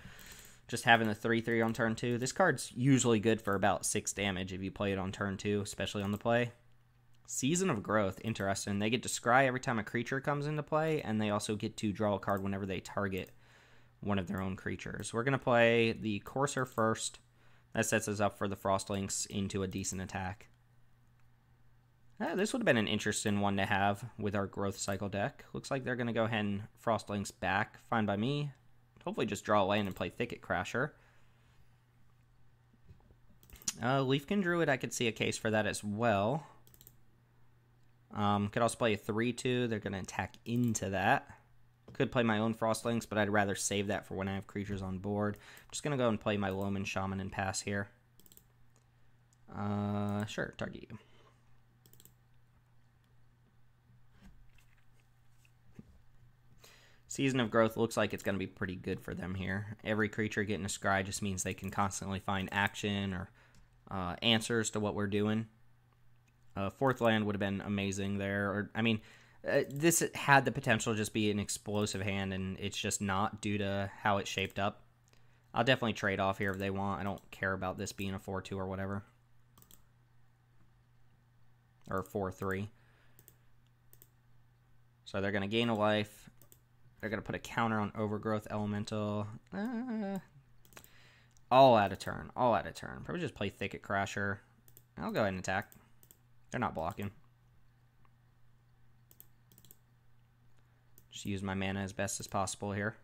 Just having the 3/3 on turn 2. This card's usually good for about 6 damage if you play it on turn 2, especially on the play. Season of Growth, interesting. They get to scry every time a creature comes into play, and they also get to draw a card whenever they target one of their own creatures. We're going to play the Courser first. That sets us up for the Frostlinks into a decent attack. This would have been an interesting one to have with our Growth Cycle deck. Looks like they're going to go ahead and Frostlinks back. Fine by me. Hopefully just draw a land and play Thicket Crasher. Leafkin Druid, I could see a case for that as well. Could also play a 3/2. They're going to attack into that. Could play my own Frostlinks, but I'd rather save that for when I have creatures on board. I'm just going to go and play my Loman Shaman and pass here. Sure, target you. Season of Growth looks like it's going to be pretty good for them here. Every creature getting a scry just means they can constantly find action or answers to what we're doing. 4th land would have been amazing there. Or I mean, this had the potential to just be an explosive hand, and it's just not due to how it shaped up. I'll definitely trade off here if they want. I don't care about this being a 4/2 or whatever. Or 4/3. So they're going to gain a life. They're going to put a counter on Overgrowth Elemental. All out of turn. All out of turn. Probably just play Thicket Crasher. I'll go ahead and attack. They're not blocking. Just use my mana as best as possible here.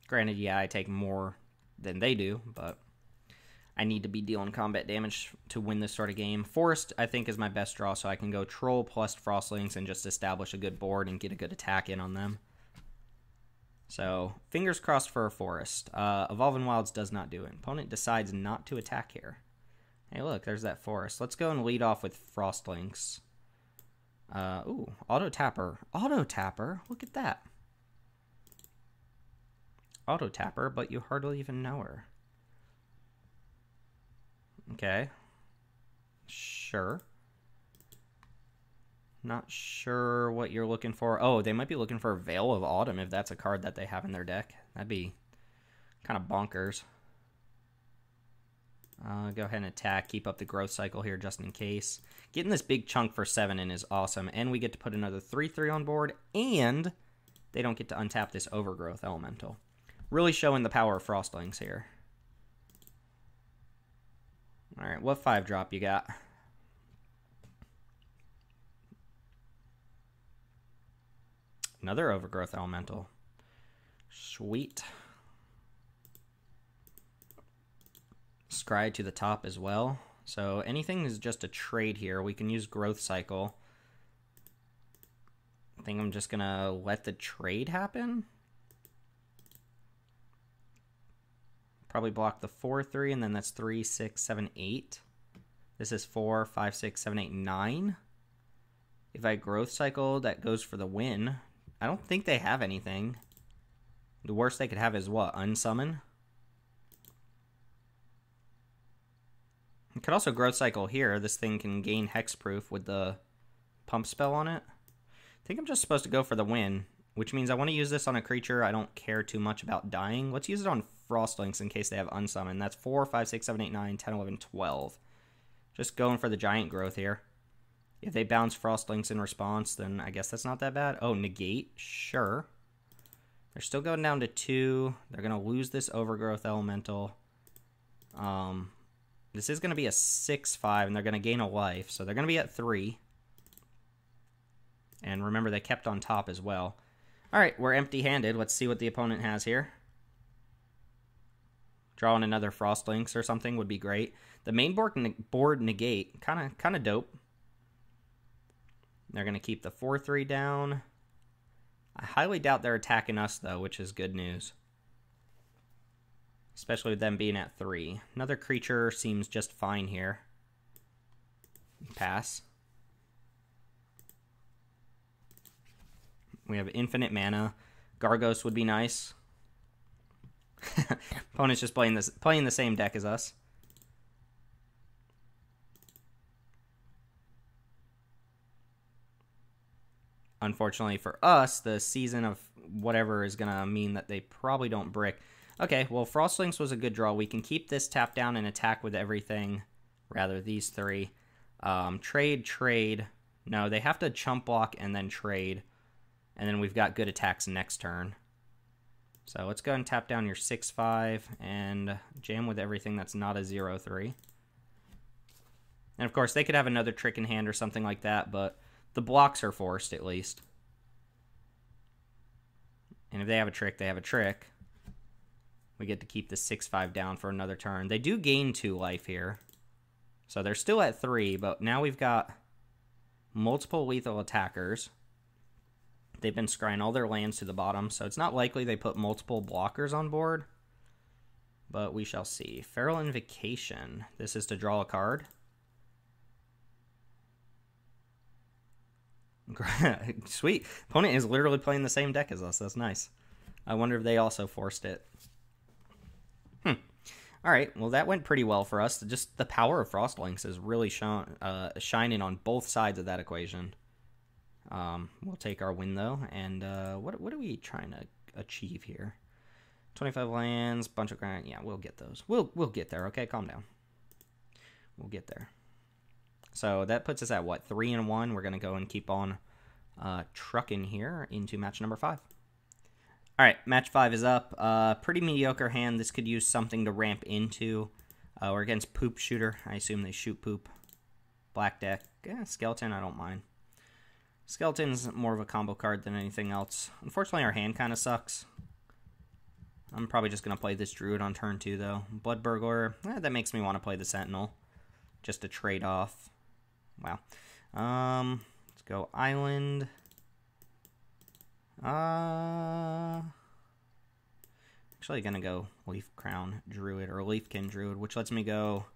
Granted, yeah, I take more than they do, but I need to be dealing combat damage to win this sort of game. Forest, I think, is my best draw, so I can go Troll plus Frostlinks and just establish a good board and get a good attack in on them. So, fingers crossed for a Forest. Evolving Wilds does not do it. Opponent decides not to attack here. Hey, look, there's that Forest. Let's go and lead off with Frostlinks. Ooh, Auto Tapper. Auto Tapper? Look at that. Auto Tapper, but you hardly even know her. Okay. Sure. Not sure what you're looking for. Oh, they might be looking for Veil of Autumn if that's a card that they have in their deck. That'd be kind of bonkers. Go ahead and attack. Keep up the growth cycle here just in case. Getting this big chunk for 7 in is awesome. And we get to put another 3/3 on board. And they don't get to untap this Overgrowth Elemental. Really showing the power of Frostlings here. Alright, what 5-drop you got? Another Overgrowth Elemental. Sweet. Scry to the top as well. So anything is just a trade here. We can use Growth Cycle. I think I'm just going to let the trade happen. Probably block the 4/3, and then that's 3, 6, 7, 8. This is 4, 5, 6, 7, 8, 9. If I Growth Cycle, that goes for the win. I don't think they have anything. The worst they could have is what? Unsummon? I could also Growth Cycle here. This thing can gain Hexproof with the pump spell on it. I think I'm just supposed to go for the win, which means I want to use this on a creature I don't care too much about dying. Let's use it on Frostlinks in case they have Unsummon. That's 4, 5, 6, 7, 8, 9, 10, 11, 12. Just going for the giant growth here. If they bounce Frostlinks in response, then I guess that's not that bad. Oh, negate? Sure. They're still going down to 2. They're going to lose this Overgrowth Elemental. This is going to be a 6/5, and they're going to gain a life. So they're going to be at 3. And remember, they kept on top as well. All right, we're empty-handed. Let's see what the opponent has here. Drawing another Frostlinks or something would be great. The main board negate, kind of dope. They're going to keep the 4/3 down. I highly doubt they're attacking us, though, which is good news. Especially with them being at 3. Another creature seems just fine here. Pass. We have infinite mana. Gargos would be nice. Opponent's just playing the same deck as us. Unfortunately for us, the season of whatever is going to mean that they probably don't brick. Okay, well, Frostlings was a good draw. We can keep this tap down and attack with everything. Rather, these 3. Trade. No, they have to chump block and then trade. And then we've got good attacks next turn. So let's go and tap down your 6/5 and jam with everything that's not a 0/3. And of course, they could have another trick in hand or something like that, but the blocks are forced at least. And if they have a trick, they have a trick. We get to keep the 6/5 down for another turn. They do gain 2 life here. So they're still at 3, but now we've got multiple lethal attackers. They've been scrying all their lands to the bottom, so it's not likely they put multiple blockers on board. But we shall see. Feral Invocation. This is to draw a card. Sweet. Opponent is literally playing the same deck as us. That's nice. I wonder if they also forced it. Alright, well that went pretty well for us. Just the power of Frostlings is really shining on both sides of that equation. We'll take our win though, and what are we trying to achieve here? 25 lands, bunch of grind. Yeah, we'll get those. We'll get there. Okay, calm down. We'll get there. So that puts us at what, 3-1. We're gonna go and keep on trucking here into match number 5. All right, match 5 is up. Pretty mediocre hand. This could use something to ramp into. We're against Poop Shooter. I assume they shoot poop. Black deck. Skeleton, I don't mind. Skeleton's more of a combo card than anything else. Unfortunately, our hand kind of sucks. I'm probably just going to play this Druid on turn 2, though. Blood Burglar, that makes me want to play the Sentinel. Just to trade off. Wow. Let's go Island. Actually going to go Leaf Crown Druid, or Leafkin Druid, which lets me go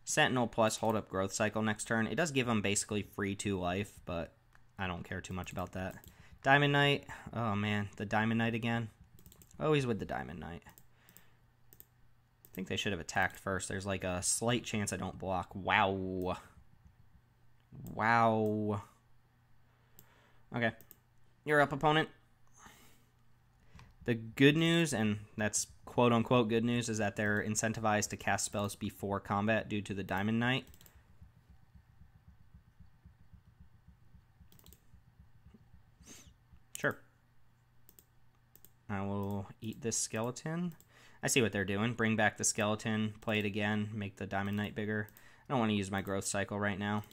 Sentinel plus Hold Up Growth Cycle next turn. It does give them basically free 2 life, but I don't care too much about that. Diamond Knight. Oh, man. The Diamond Knight again. Always with the Diamond Knight. I think they should have attacked first. There's like a slight chance I don't block. Wow. Wow. Okay. You're up, opponent. The good news, and that's quote-unquote good news, is that they're incentivized to cast spells before combat due to the Diamond Knight. Sure. I will eat this skeleton. I see what they're doing. Bring back the skeleton, play it again, make the Diamond Knight bigger. I don't want to use my growth cycle right now.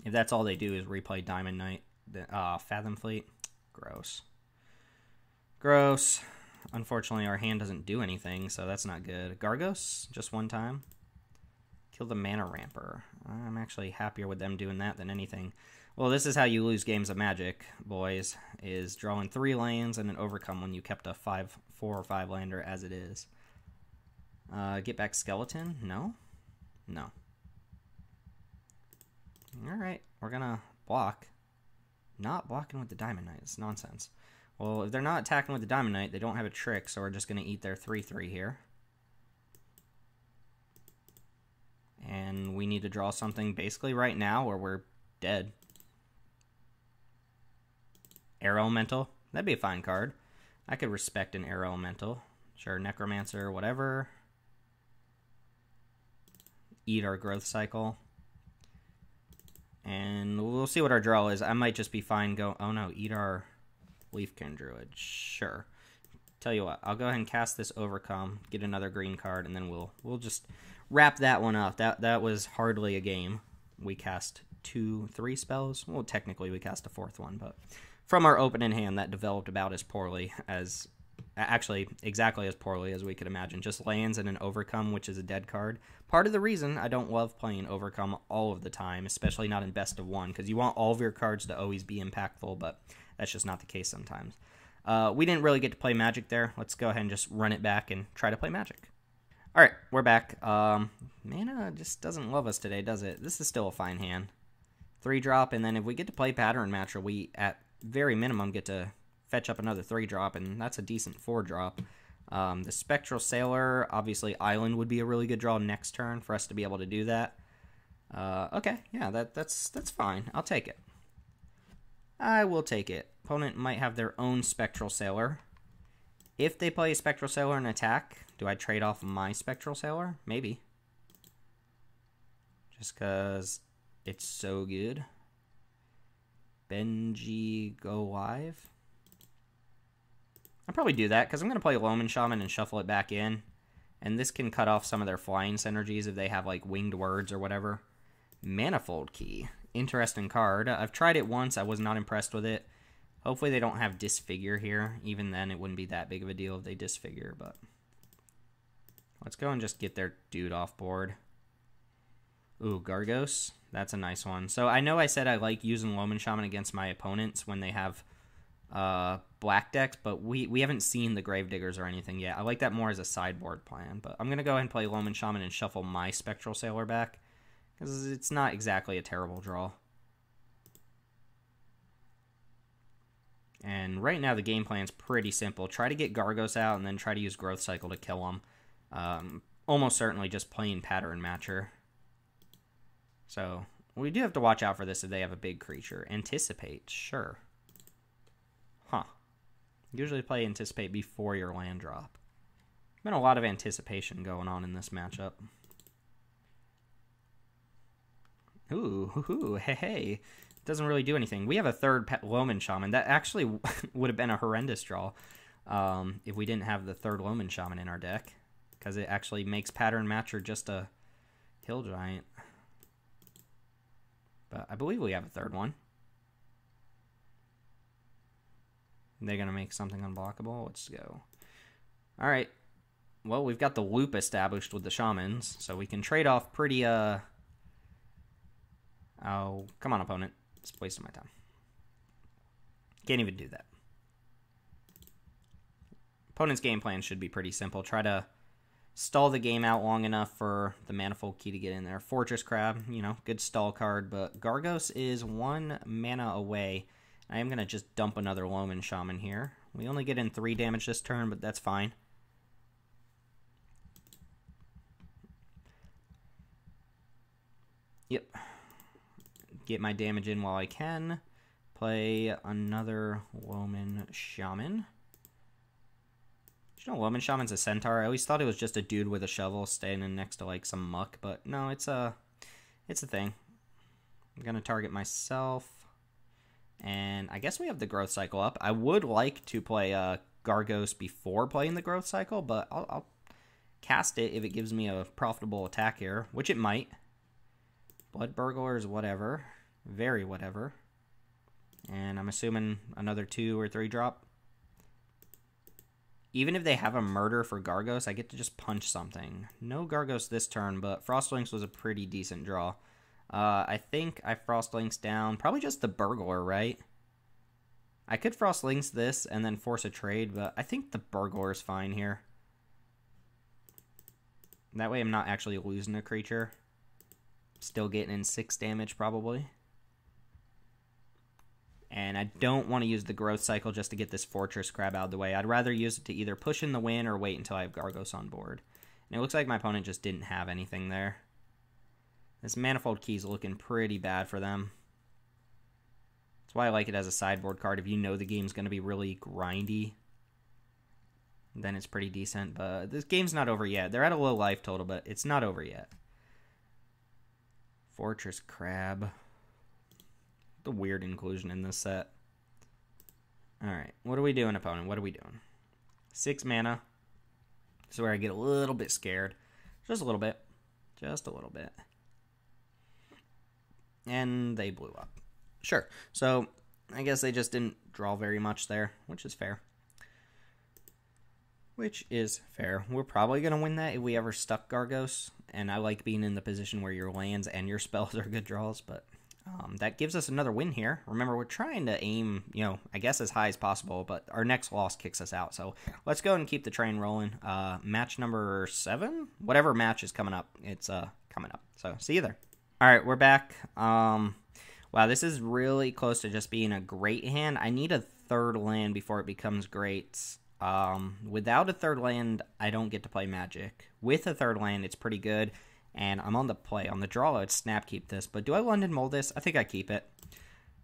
If that's all they do is replay Diamond Knight, Fathom Fleet, gross. Gross. Unfortunately, our hand doesn't do anything, so that's not good. Gargos, just one time. Kill the Mana Ramper. I'm actually happier with them doing that than anything. Well, this is how you lose games of Magic, boys, is drawing 3 lands and an overcome when you kept a 4 or 5 lander as it is. Get back Skeleton? No? No. Alright, we're gonna block. Not blocking with the Diamond Knight. It's nonsense. Well, if they're not attacking with the Diamond Knight, they don't have a trick, so we're just gonna eat their 3/3 here. And we need to draw something basically right now or we're dead. Air Elemental. That'd be a fine card. I could respect an Air Elemental. Sure, Necromancer, whatever. Eat our growth cycle. And we'll see what our draw is. I might just be fine go... Oh no, eat our Leafkin Druid. Sure. Tell you what, I'll go ahead and cast this Overcome, get another green card, and then we'll just wrap that one up. That was hardly a game. We cast 2-3 spells. Well, technically we cast a 4th one, but from our opening hand, that developed about as poorly as Actually, exactly as poorly as we could imagine. Just lands in an Overcome, which is a dead card. Part of the reason I don't love playing Overcome all of the time, especially not in best of one, because you want all of your cards to always be impactful, but that's just not the case sometimes. We didn't really get to play Magic there. Let's go ahead and just run it back and try to play Magic. All right, we're back. Mana just doesn't love us today, does it? This is still a fine hand. 3-drop, and then if we get to play Pattern Matcher, we, at very minimum, get to fetch up another 3-drop, and that's a decent 4-drop. The Spectral Sailor, obviously Island would be a really good draw next turn for us to be able to do that. Okay, yeah, that's fine. I'll take it. I will take it. Opponent might have their own Spectral Sailor. If they play a Spectral Sailor and attack, do I trade off my Spectral Sailor? Maybe. Just because it's so good. Benji go live. I'll probably do that because I'm going to play Loman Shaman and shuffle it back in. And this can cut off some of their flying synergies if they have like winged words or whatever. Manifold Key. Interesting card. I've tried it once. I was not impressed with it. Hopefully they don't have Disfigure here. Even then, it wouldn't be that big of a deal if they Disfigure, but let's go and just get their dude off board. Ooh, Gargos. That's a nice one. So I know I said I like using Loman Shaman against my opponents when they have black decks, but we haven't seen the Gravediggers or anything yet. I like that more as a sideboard plan, but I'm going to go ahead and play Loman Shaman and shuffle my Spectral Sailor back because it's not exactly a terrible draw. And right now the game plan's pretty simple. Try to get Gargos out and then try to use Growth Cycle to kill them. Almost certainly just plain Pattern Matcher. So we do have to watch out for this if they have a big creature. Anticipate, sure. Huh. Usually play Anticipate before your land drop. Been a lot of anticipation going on in this matchup. Ooh, hey. Doesn't really do anything. We have a third Loman Shaman. That actually would have been a horrendous draw if we didn't have the third Loman Shaman in our deck, because it actually makes Pattern Matcher just a Hill Giant. But I believe we have a third one. They're going to make something unblockable. Let's go. All right. Well, we've got the loop established with the Shamans, so we can trade off pretty, Oh, come on, opponent. It's wasting my time. Can't even do that. Opponent's game plan should be pretty simple. Try to stall the game out long enough for the Manifold Key to get in there. Fortress Crab, you know, good stall card, but Gargos is 1 mana away. I am going to just dump another Loman Shaman here. We only get in 3 damage this turn, but that's fine. Yep. Get my damage in while I can. Play another Loman Shaman. You know, Loman Shaman's a centaur. I always thought it was just a dude with a shovel standing next to like some muck, but no, it's a thing. I'm gonna target myself, and I guess we have the growth cycle up. I would like to play Gargos before playing the growth cycle, but I'll cast it if it gives me a profitable attack here, which it might. Blood Burglars, whatever. Very whatever. And I'm assuming another 2 or 3 drop. Even if they have a murder for Gargos, I get to just punch something. No Gargos this turn, but Frostlinks was a pretty decent draw. I think I Frostlinks down. Probably just the Burglar, right? I could Frostlinks this and then force a trade, but I think the Burglar is fine here. That way I'm not actually losing a creature. Still getting in 6 damage, probably. And I don't want to use the growth cycle just to get this Fortress Crab out of the way. I'd rather use it to either push in the win or wait until I have Gargos on board. And it looks like my opponent just didn't have anything there. This Manifold Key is looking pretty bad for them. That's why I like it as a sideboard card. If you know the game's going to be really grindy, then it's pretty decent. But this game's not over yet. They're at a low life total, but it's not over yet. Fortress Crab. The weird inclusion in this set. Alright, what are we doing, opponent? What are we doing? 6 mana. This is where I get a little bit scared. Just a little bit. Just a little bit. And they blew up. Sure. So, I guess they just didn't draw very much there, which is fair. Which is fair. We're probably going to win that if we ever stuck Gargos, and I like being in the position where your lands and your spells are good draws, but that gives us another win here. Remember, we're trying to aim, I guess as high as possible, but our next loss kicks us out, so let's go and keep the train rolling. Match number 7? Whatever match is coming up, it's coming up, so see you there. Alright, we're back. Wow, this is really close to just being a great hand. I need a third land before it becomes great. Without a third land, I don't get to play Magic. With a third land, it's pretty good, and I'm on the play. On the draw, I'd snap keep this, but do I London Mold this? I think I keep it.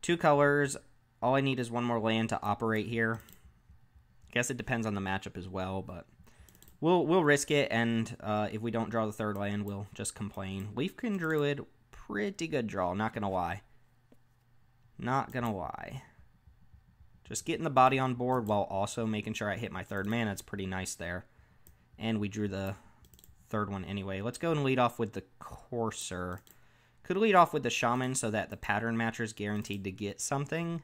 2 colors. All I need is 1 more land to operate here. Guess it depends on the matchup as well, but we'll risk it, and if we don't draw the third land, we'll just complain. Leafkin Druid, pretty good draw, not gonna lie. Not gonna lie. Just getting the body on board while also making sure I hit my third mana. It's pretty nice there. And we drew the third one anyway. Let's go and lead off with the Courser. Could lead off with the Shaman so that the Pattern Matcher is guaranteed to get something.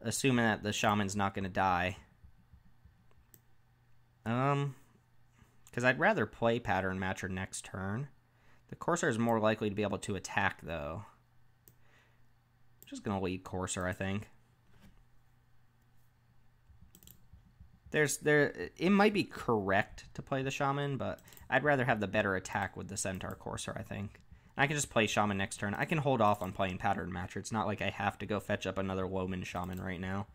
Assuming that the Shaman's not going to die. Because I'd rather play Pattern Matcher next turn. The Courser is more likely to be able to attack, though. Just going to lead Courser, I think. It might be correct to play the Shaman, but I'd rather have the better attack with the Centaur Courser, I think. I can just play Shaman next turn. I can hold off on playing Pattern Matcher. It's not like I have to go fetch up another Loman Shaman right now.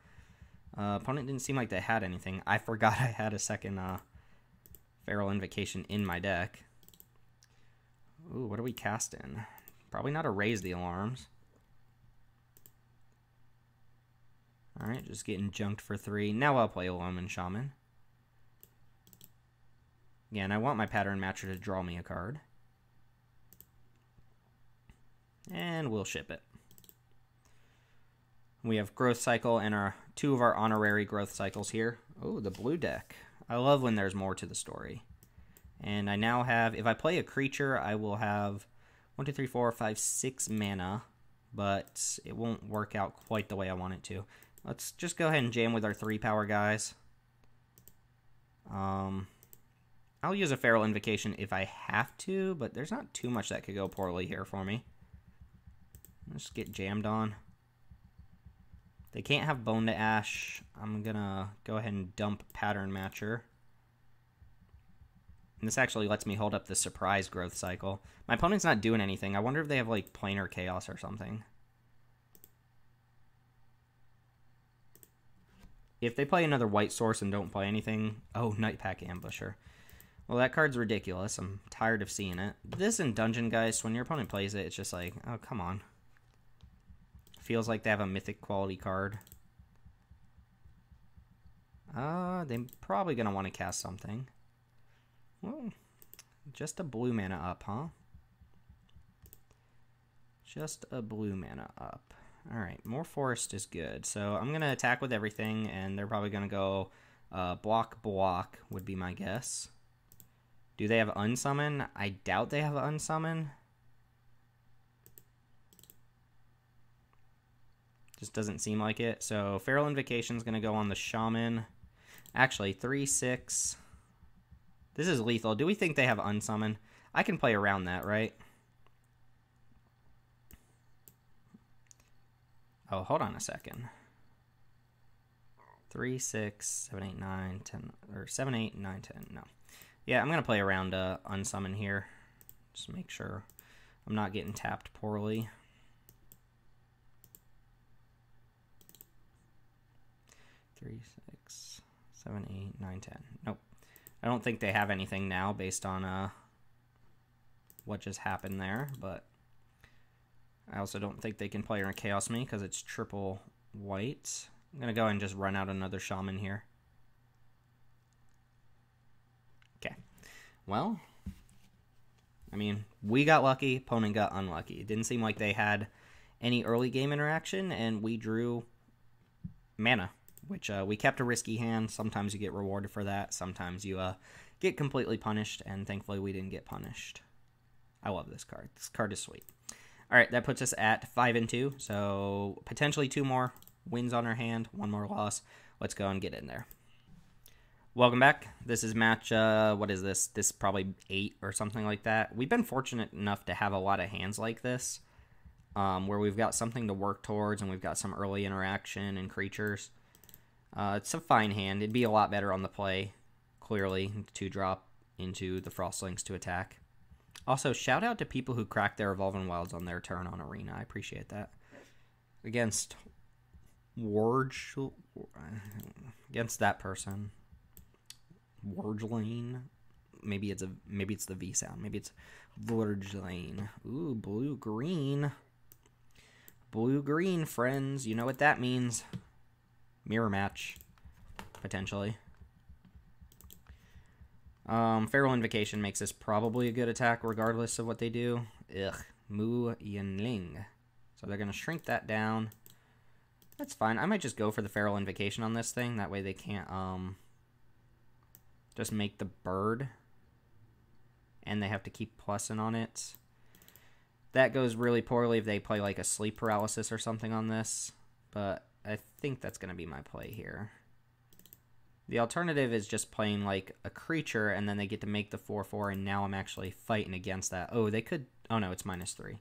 Opponent didn't seem like they had anything. I forgot I had a second Feral Invocation in my deck. Ooh, what are we casting? Probably not a Raise the Alarms. Alright, just getting junked for 3. Now I'll play a Loman Shaman. Yeah, and I want my Pattern Matcher to draw me a card. And we'll ship it. We have Growth Cycle and 2 of our honorary Growth Cycles here. Oh, the blue deck. I love when there's more to the story. And I now have, if I play a creature, I will have 1, 2, 3, 4, 5, 6 mana. But it won't work out quite the way I want it to. Let's just go ahead and jam with our 3-power guys. I'll use a Feral Invocation if I have to, but there's not too much that could go poorly here for me. Let's get jammed on. They can't have Bone to Ash. I'm gonna go ahead and dump Pattern Matcher. And this actually lets me hold up the Surprise Growth Cycle. My opponent's not doing anything. I wonder if they have, like, Planar Chaos or something. If they play another white source and don't play anything... Oh, Nightpack Ambusher. Well, that card's ridiculous. I'm tired of seeing it. This and Dungeon Geist, when your opponent plays it, it's just like, oh, come on. Feels like they have a mythic quality card. They're probably going to want to cast something. Well, just a blue mana up, huh? Just a blue mana up. Alright, more forest is good. So I'm going to attack with everything, and they're probably going to go block, block, would be my guess. Do they have Unsummon? I doubt they have Unsummon. Just doesn't seem like it. So Feral Invocation is going to go on the Shaman. Actually, 3/6. This is lethal. Do we think they have Unsummon? I can play around that, right? Oh, hold on a second. 3, 6, 7, 8, 9, 10, or 7, 8, 9, 10. No. Yeah, I'm going to play around Unsummon here. Just make sure I'm not getting tapped poorly. Three, 6, 7, 8, 9, 10. Nope. I don't think they have anything now based on what just happened there, but I also don't think they can play or Chaos Me because it's triple white. I'm going to go ahead and just run out another Shaman here. Okay. Well, I mean, we got lucky, opponent got unlucky. It didn't seem like they had any early game interaction, and we drew mana, which we kept a risky hand. Sometimes you get rewarded for that. Sometimes you get completely punished, and thankfully we didn't get punished. I love this card. This card is sweet. All right, that puts us at 5-2, so potentially 2 more wins on our hand, 1 more loss. Let's go and get in there. Welcome back. This is match, what is this? This is probably 8 or something like that. We've been fortunate enough to have a lot of hands like this, where we've got something to work towards and we've got some early interaction and creatures. It's a fine hand. It'd be a lot better on the play, clearly, to drop into the Frostlings to attack. Also, shout out to people who crack their Evolving Wilds on their turn on Arena. I appreciate that. Against against that person. Wargelain. Maybe it's the V sound. Maybe it's Wargelain. Ooh, blue-green. Blue-green, friends. You know what that means. Mirror match. Potentially. Feral Invocation makes this probably a good attack regardless of what they do. Ugh. Mu Yanling. So they're going to shrink that down. That's fine. I might just go for the Feral Invocation on this thing. That way they can't just make the bird. And they have to keep plussing on it. That goes really poorly if they play like a Sleep Paralysis or something on this. But I think that's going to be my play here. The alternative is just playing like a creature and then they get to make the 4/4 and now I'm actually fighting against that. Oh, they could... Oh no, it's -3.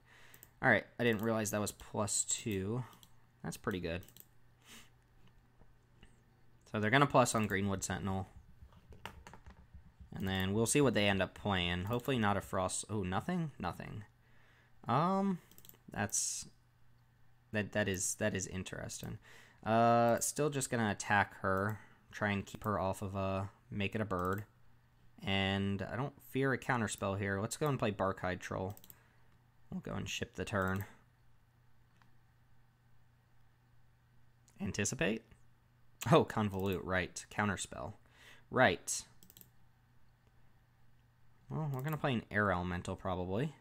Alright, I didn't realize that was +2. That's pretty good. So they're going to plus on Greenwood Sentinel. And then we'll see what they end up playing. Hopefully not a Frost... Oh, nothing? Nothing. That is interesting. Still just going to attack her. Try and keep her off of make it a bird. And I don't fear a counterspell here. Let's go and play Barkhide Troll. We'll go and ship the turn. Anticipate? Oh, Convolute, right. Counterspell. Right. Well, we're going to play an Air Elemental, probably.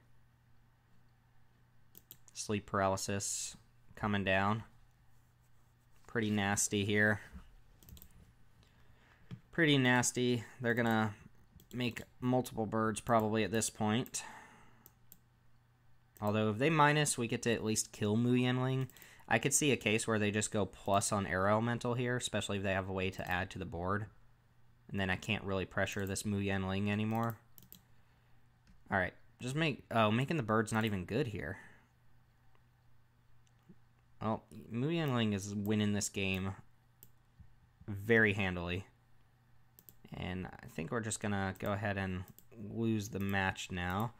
Sleep Paralysis coming down. Pretty nasty here. Pretty nasty. They're going to make multiple birds probably at this point. Although if they minus, we get to at least kill Mu Yanling. I could see a case where they just go plus on Air Elemental here, especially if they have a way to add to the board. And then I can't really pressure this Mu Yanling anymore. Alright, just making the birds not even good here. Well, Mu Yanling is winning this game very handily. And I think we're just going to go ahead and lose the match now.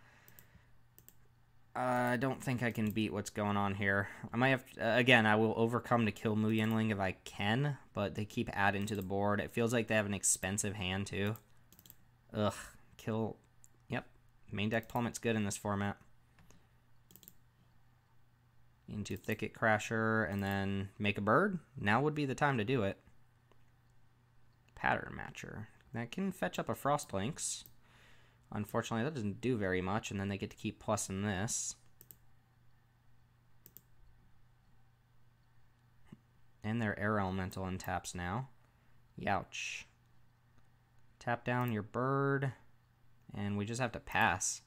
I don't think I can beat what's going on here. I might have... again, I will overcome to kill Mu Yanling if I can, but they keep adding to the board. It feels like they have an expensive hand, too. Ugh. Kill... Yep. Main deck Plummet's good in this format. Into Thicket Crasher, and then make a bird. Now would be the time to do it. Pattern Matcher. That can fetch up a Frostlings. Unfortunately, that doesn't do very much, and then they get to keep plussing this. And their Air Elemental untaps now. Youch. Tap down your bird, and we just have to pass.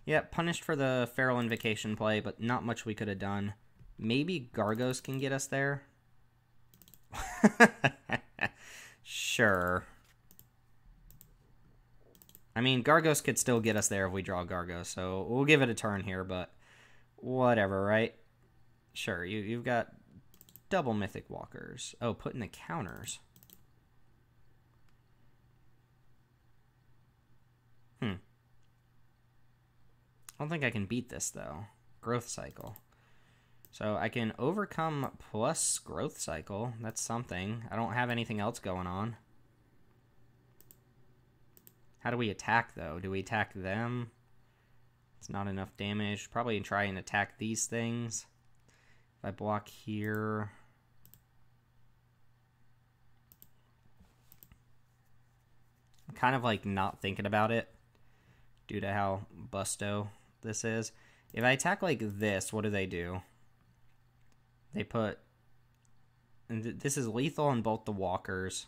Yeah, punished for the Feral Invocation play, but not much we could have done. Maybe Gargos can get us there. Sure. I mean, Gargos could still get us there if we draw Gargos, so we'll give it a turn here, but whatever, right? Sure, you've got double Mythic Walkers. Oh, put in the counters. I don't think I can beat this, though. Growth Cycle. So I can overcome plus Growth Cycle. That's something. I don't have anything else going on. How do we attack, though? Do we attack them? It's not enough damage. Probably try and attack these things. If I block here... I'm kind of like not thinking about it due to how busto this is. If I attack like this, what do? They put... And this is lethal on both the walkers.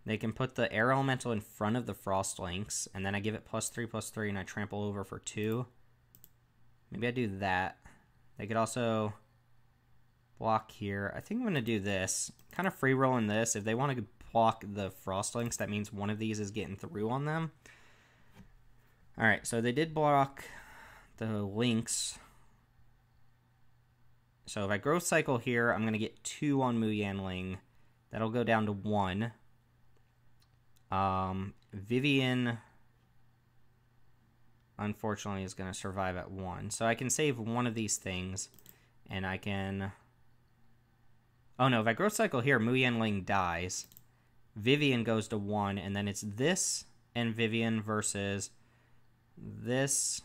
They can put the Air Elemental in front of the Frostlings, and then I give it +3/+3, and I trample over for 2. Maybe I do that. They could also block here. I think I'm going to do this. Kind of free rolling this. If they want to block the Frostlinks, that means one of these is getting through on them. Alright, so they did block the Lynx. So if I growth cycle here, I'm going to get 2 on Mu Yanling. That'll go down to 1. Vivian, unfortunately, is going to survive at 1. So I can save one of these things, and I can... Oh no, if I growth cycle here, Mu Yanling dies. Vivian goes to 1, and then it's this and Vivian versus this.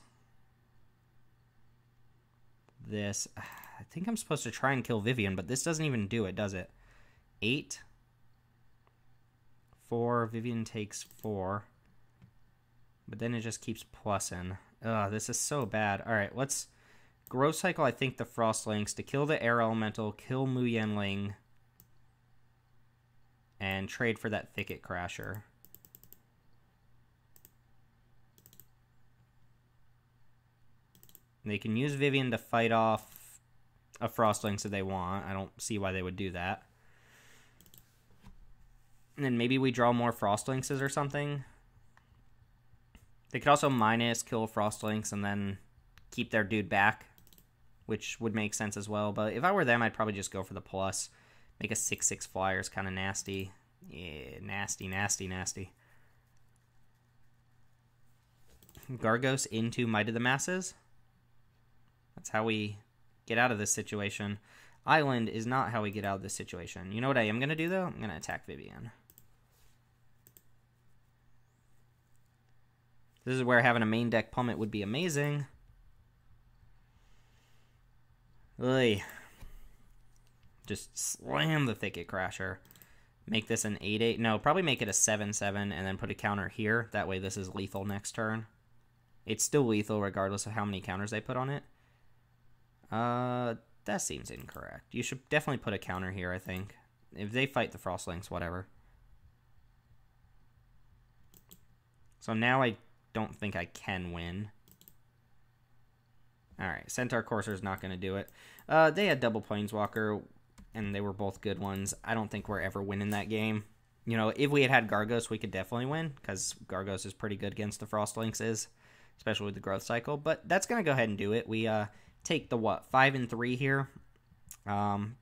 I think I'm supposed to try and kill Vivian, but this doesn't even do it, does it? 8. 4. Vivian takes 4. But then it just keeps plussing. Ugh, this is so bad. Alright, let's growth cycle, I think, the Frostlinks to kill the Air Elemental, kill Mu Yanling, and trade for that Thicket Crasher. They can use Vivian to fight off a Frostlings if they want. I don't see why they would do that. And then maybe we draw more Frostlingses or something. They could also minus kill Frostlings and then keep their dude back, which would make sense as well. But if I were them, I'd probably just go for the plus. Make a 6/6 flyer is kind of nasty. Yeah, nasty, nasty, nasty. Gargos into Might of the Masses. That's how we get out of this situation. Island is not how we get out of this situation. You know what I am going to do, though? I'm going to attack Vivian. This is where having a main deck Plummet would be amazing. Ugh. Just slam the Thicket Crasher. Make this an 8/8. No, probably make it a 7/7 and then put a counter here. That way this is lethal next turn. It's still lethal regardless of how many counters they put on it. That seems incorrect. You should definitely put a counter here, I think. If they fight the Frostlings, whatever. So now I don't think I can win. Alright, Centaur Courser's not going to do it. They had double Planeswalker, and they were both good ones. I don't think we're ever winning that game. You know, if we had Gargos, we could definitely win, because Gargos is pretty good against the Frostlings, especially with the growth cycle. But that's going to go ahead and do it. We take the, 5-3 here.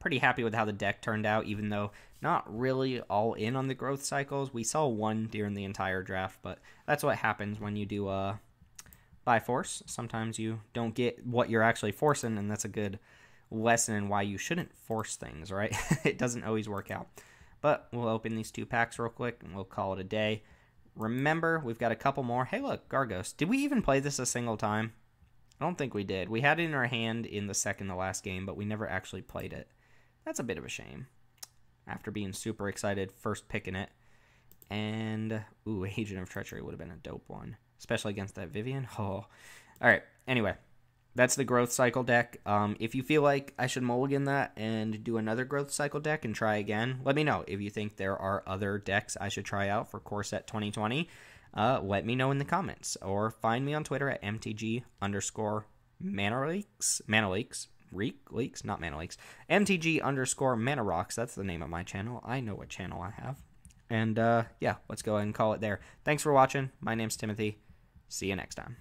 Pretty happy with how the deck turned out, even though not really all in on the growth cycles. We saw one during the entire draft, but that's what happens when you do by force. Sometimes you don't get what you're actually forcing, and that's a good lesson in why you shouldn't force things, right? It doesn't always work out. But we'll open these 2 packs real quick, and we'll call it a day. Remember, we've got a couple more. Hey, look, Gargos. Did we even play this a single time? I don't think we did. We had it in our hand in the second to last game, but we never actually played it. That's a bit of a shame. After being super excited, first picking it. And, ooh, Agent of Treachery would have been a dope one. Especially against that Vivian. Oh. Alright, anyway. That's the growth cycle deck. If you feel like I should mulligan that and do another growth cycle deck and try again, let me know. If you think there are other decks I should try out for Core Set 2020, let me know in the comments. Or find me on Twitter at MTG_ManaLeaks. Leaks? Not ManaLeaks. MTG_ManaRocks. That's the name of my channel. I know what channel I have. And, yeah, let's go ahead and call it there. Thanks for watching. My name's Timothy. See you next time.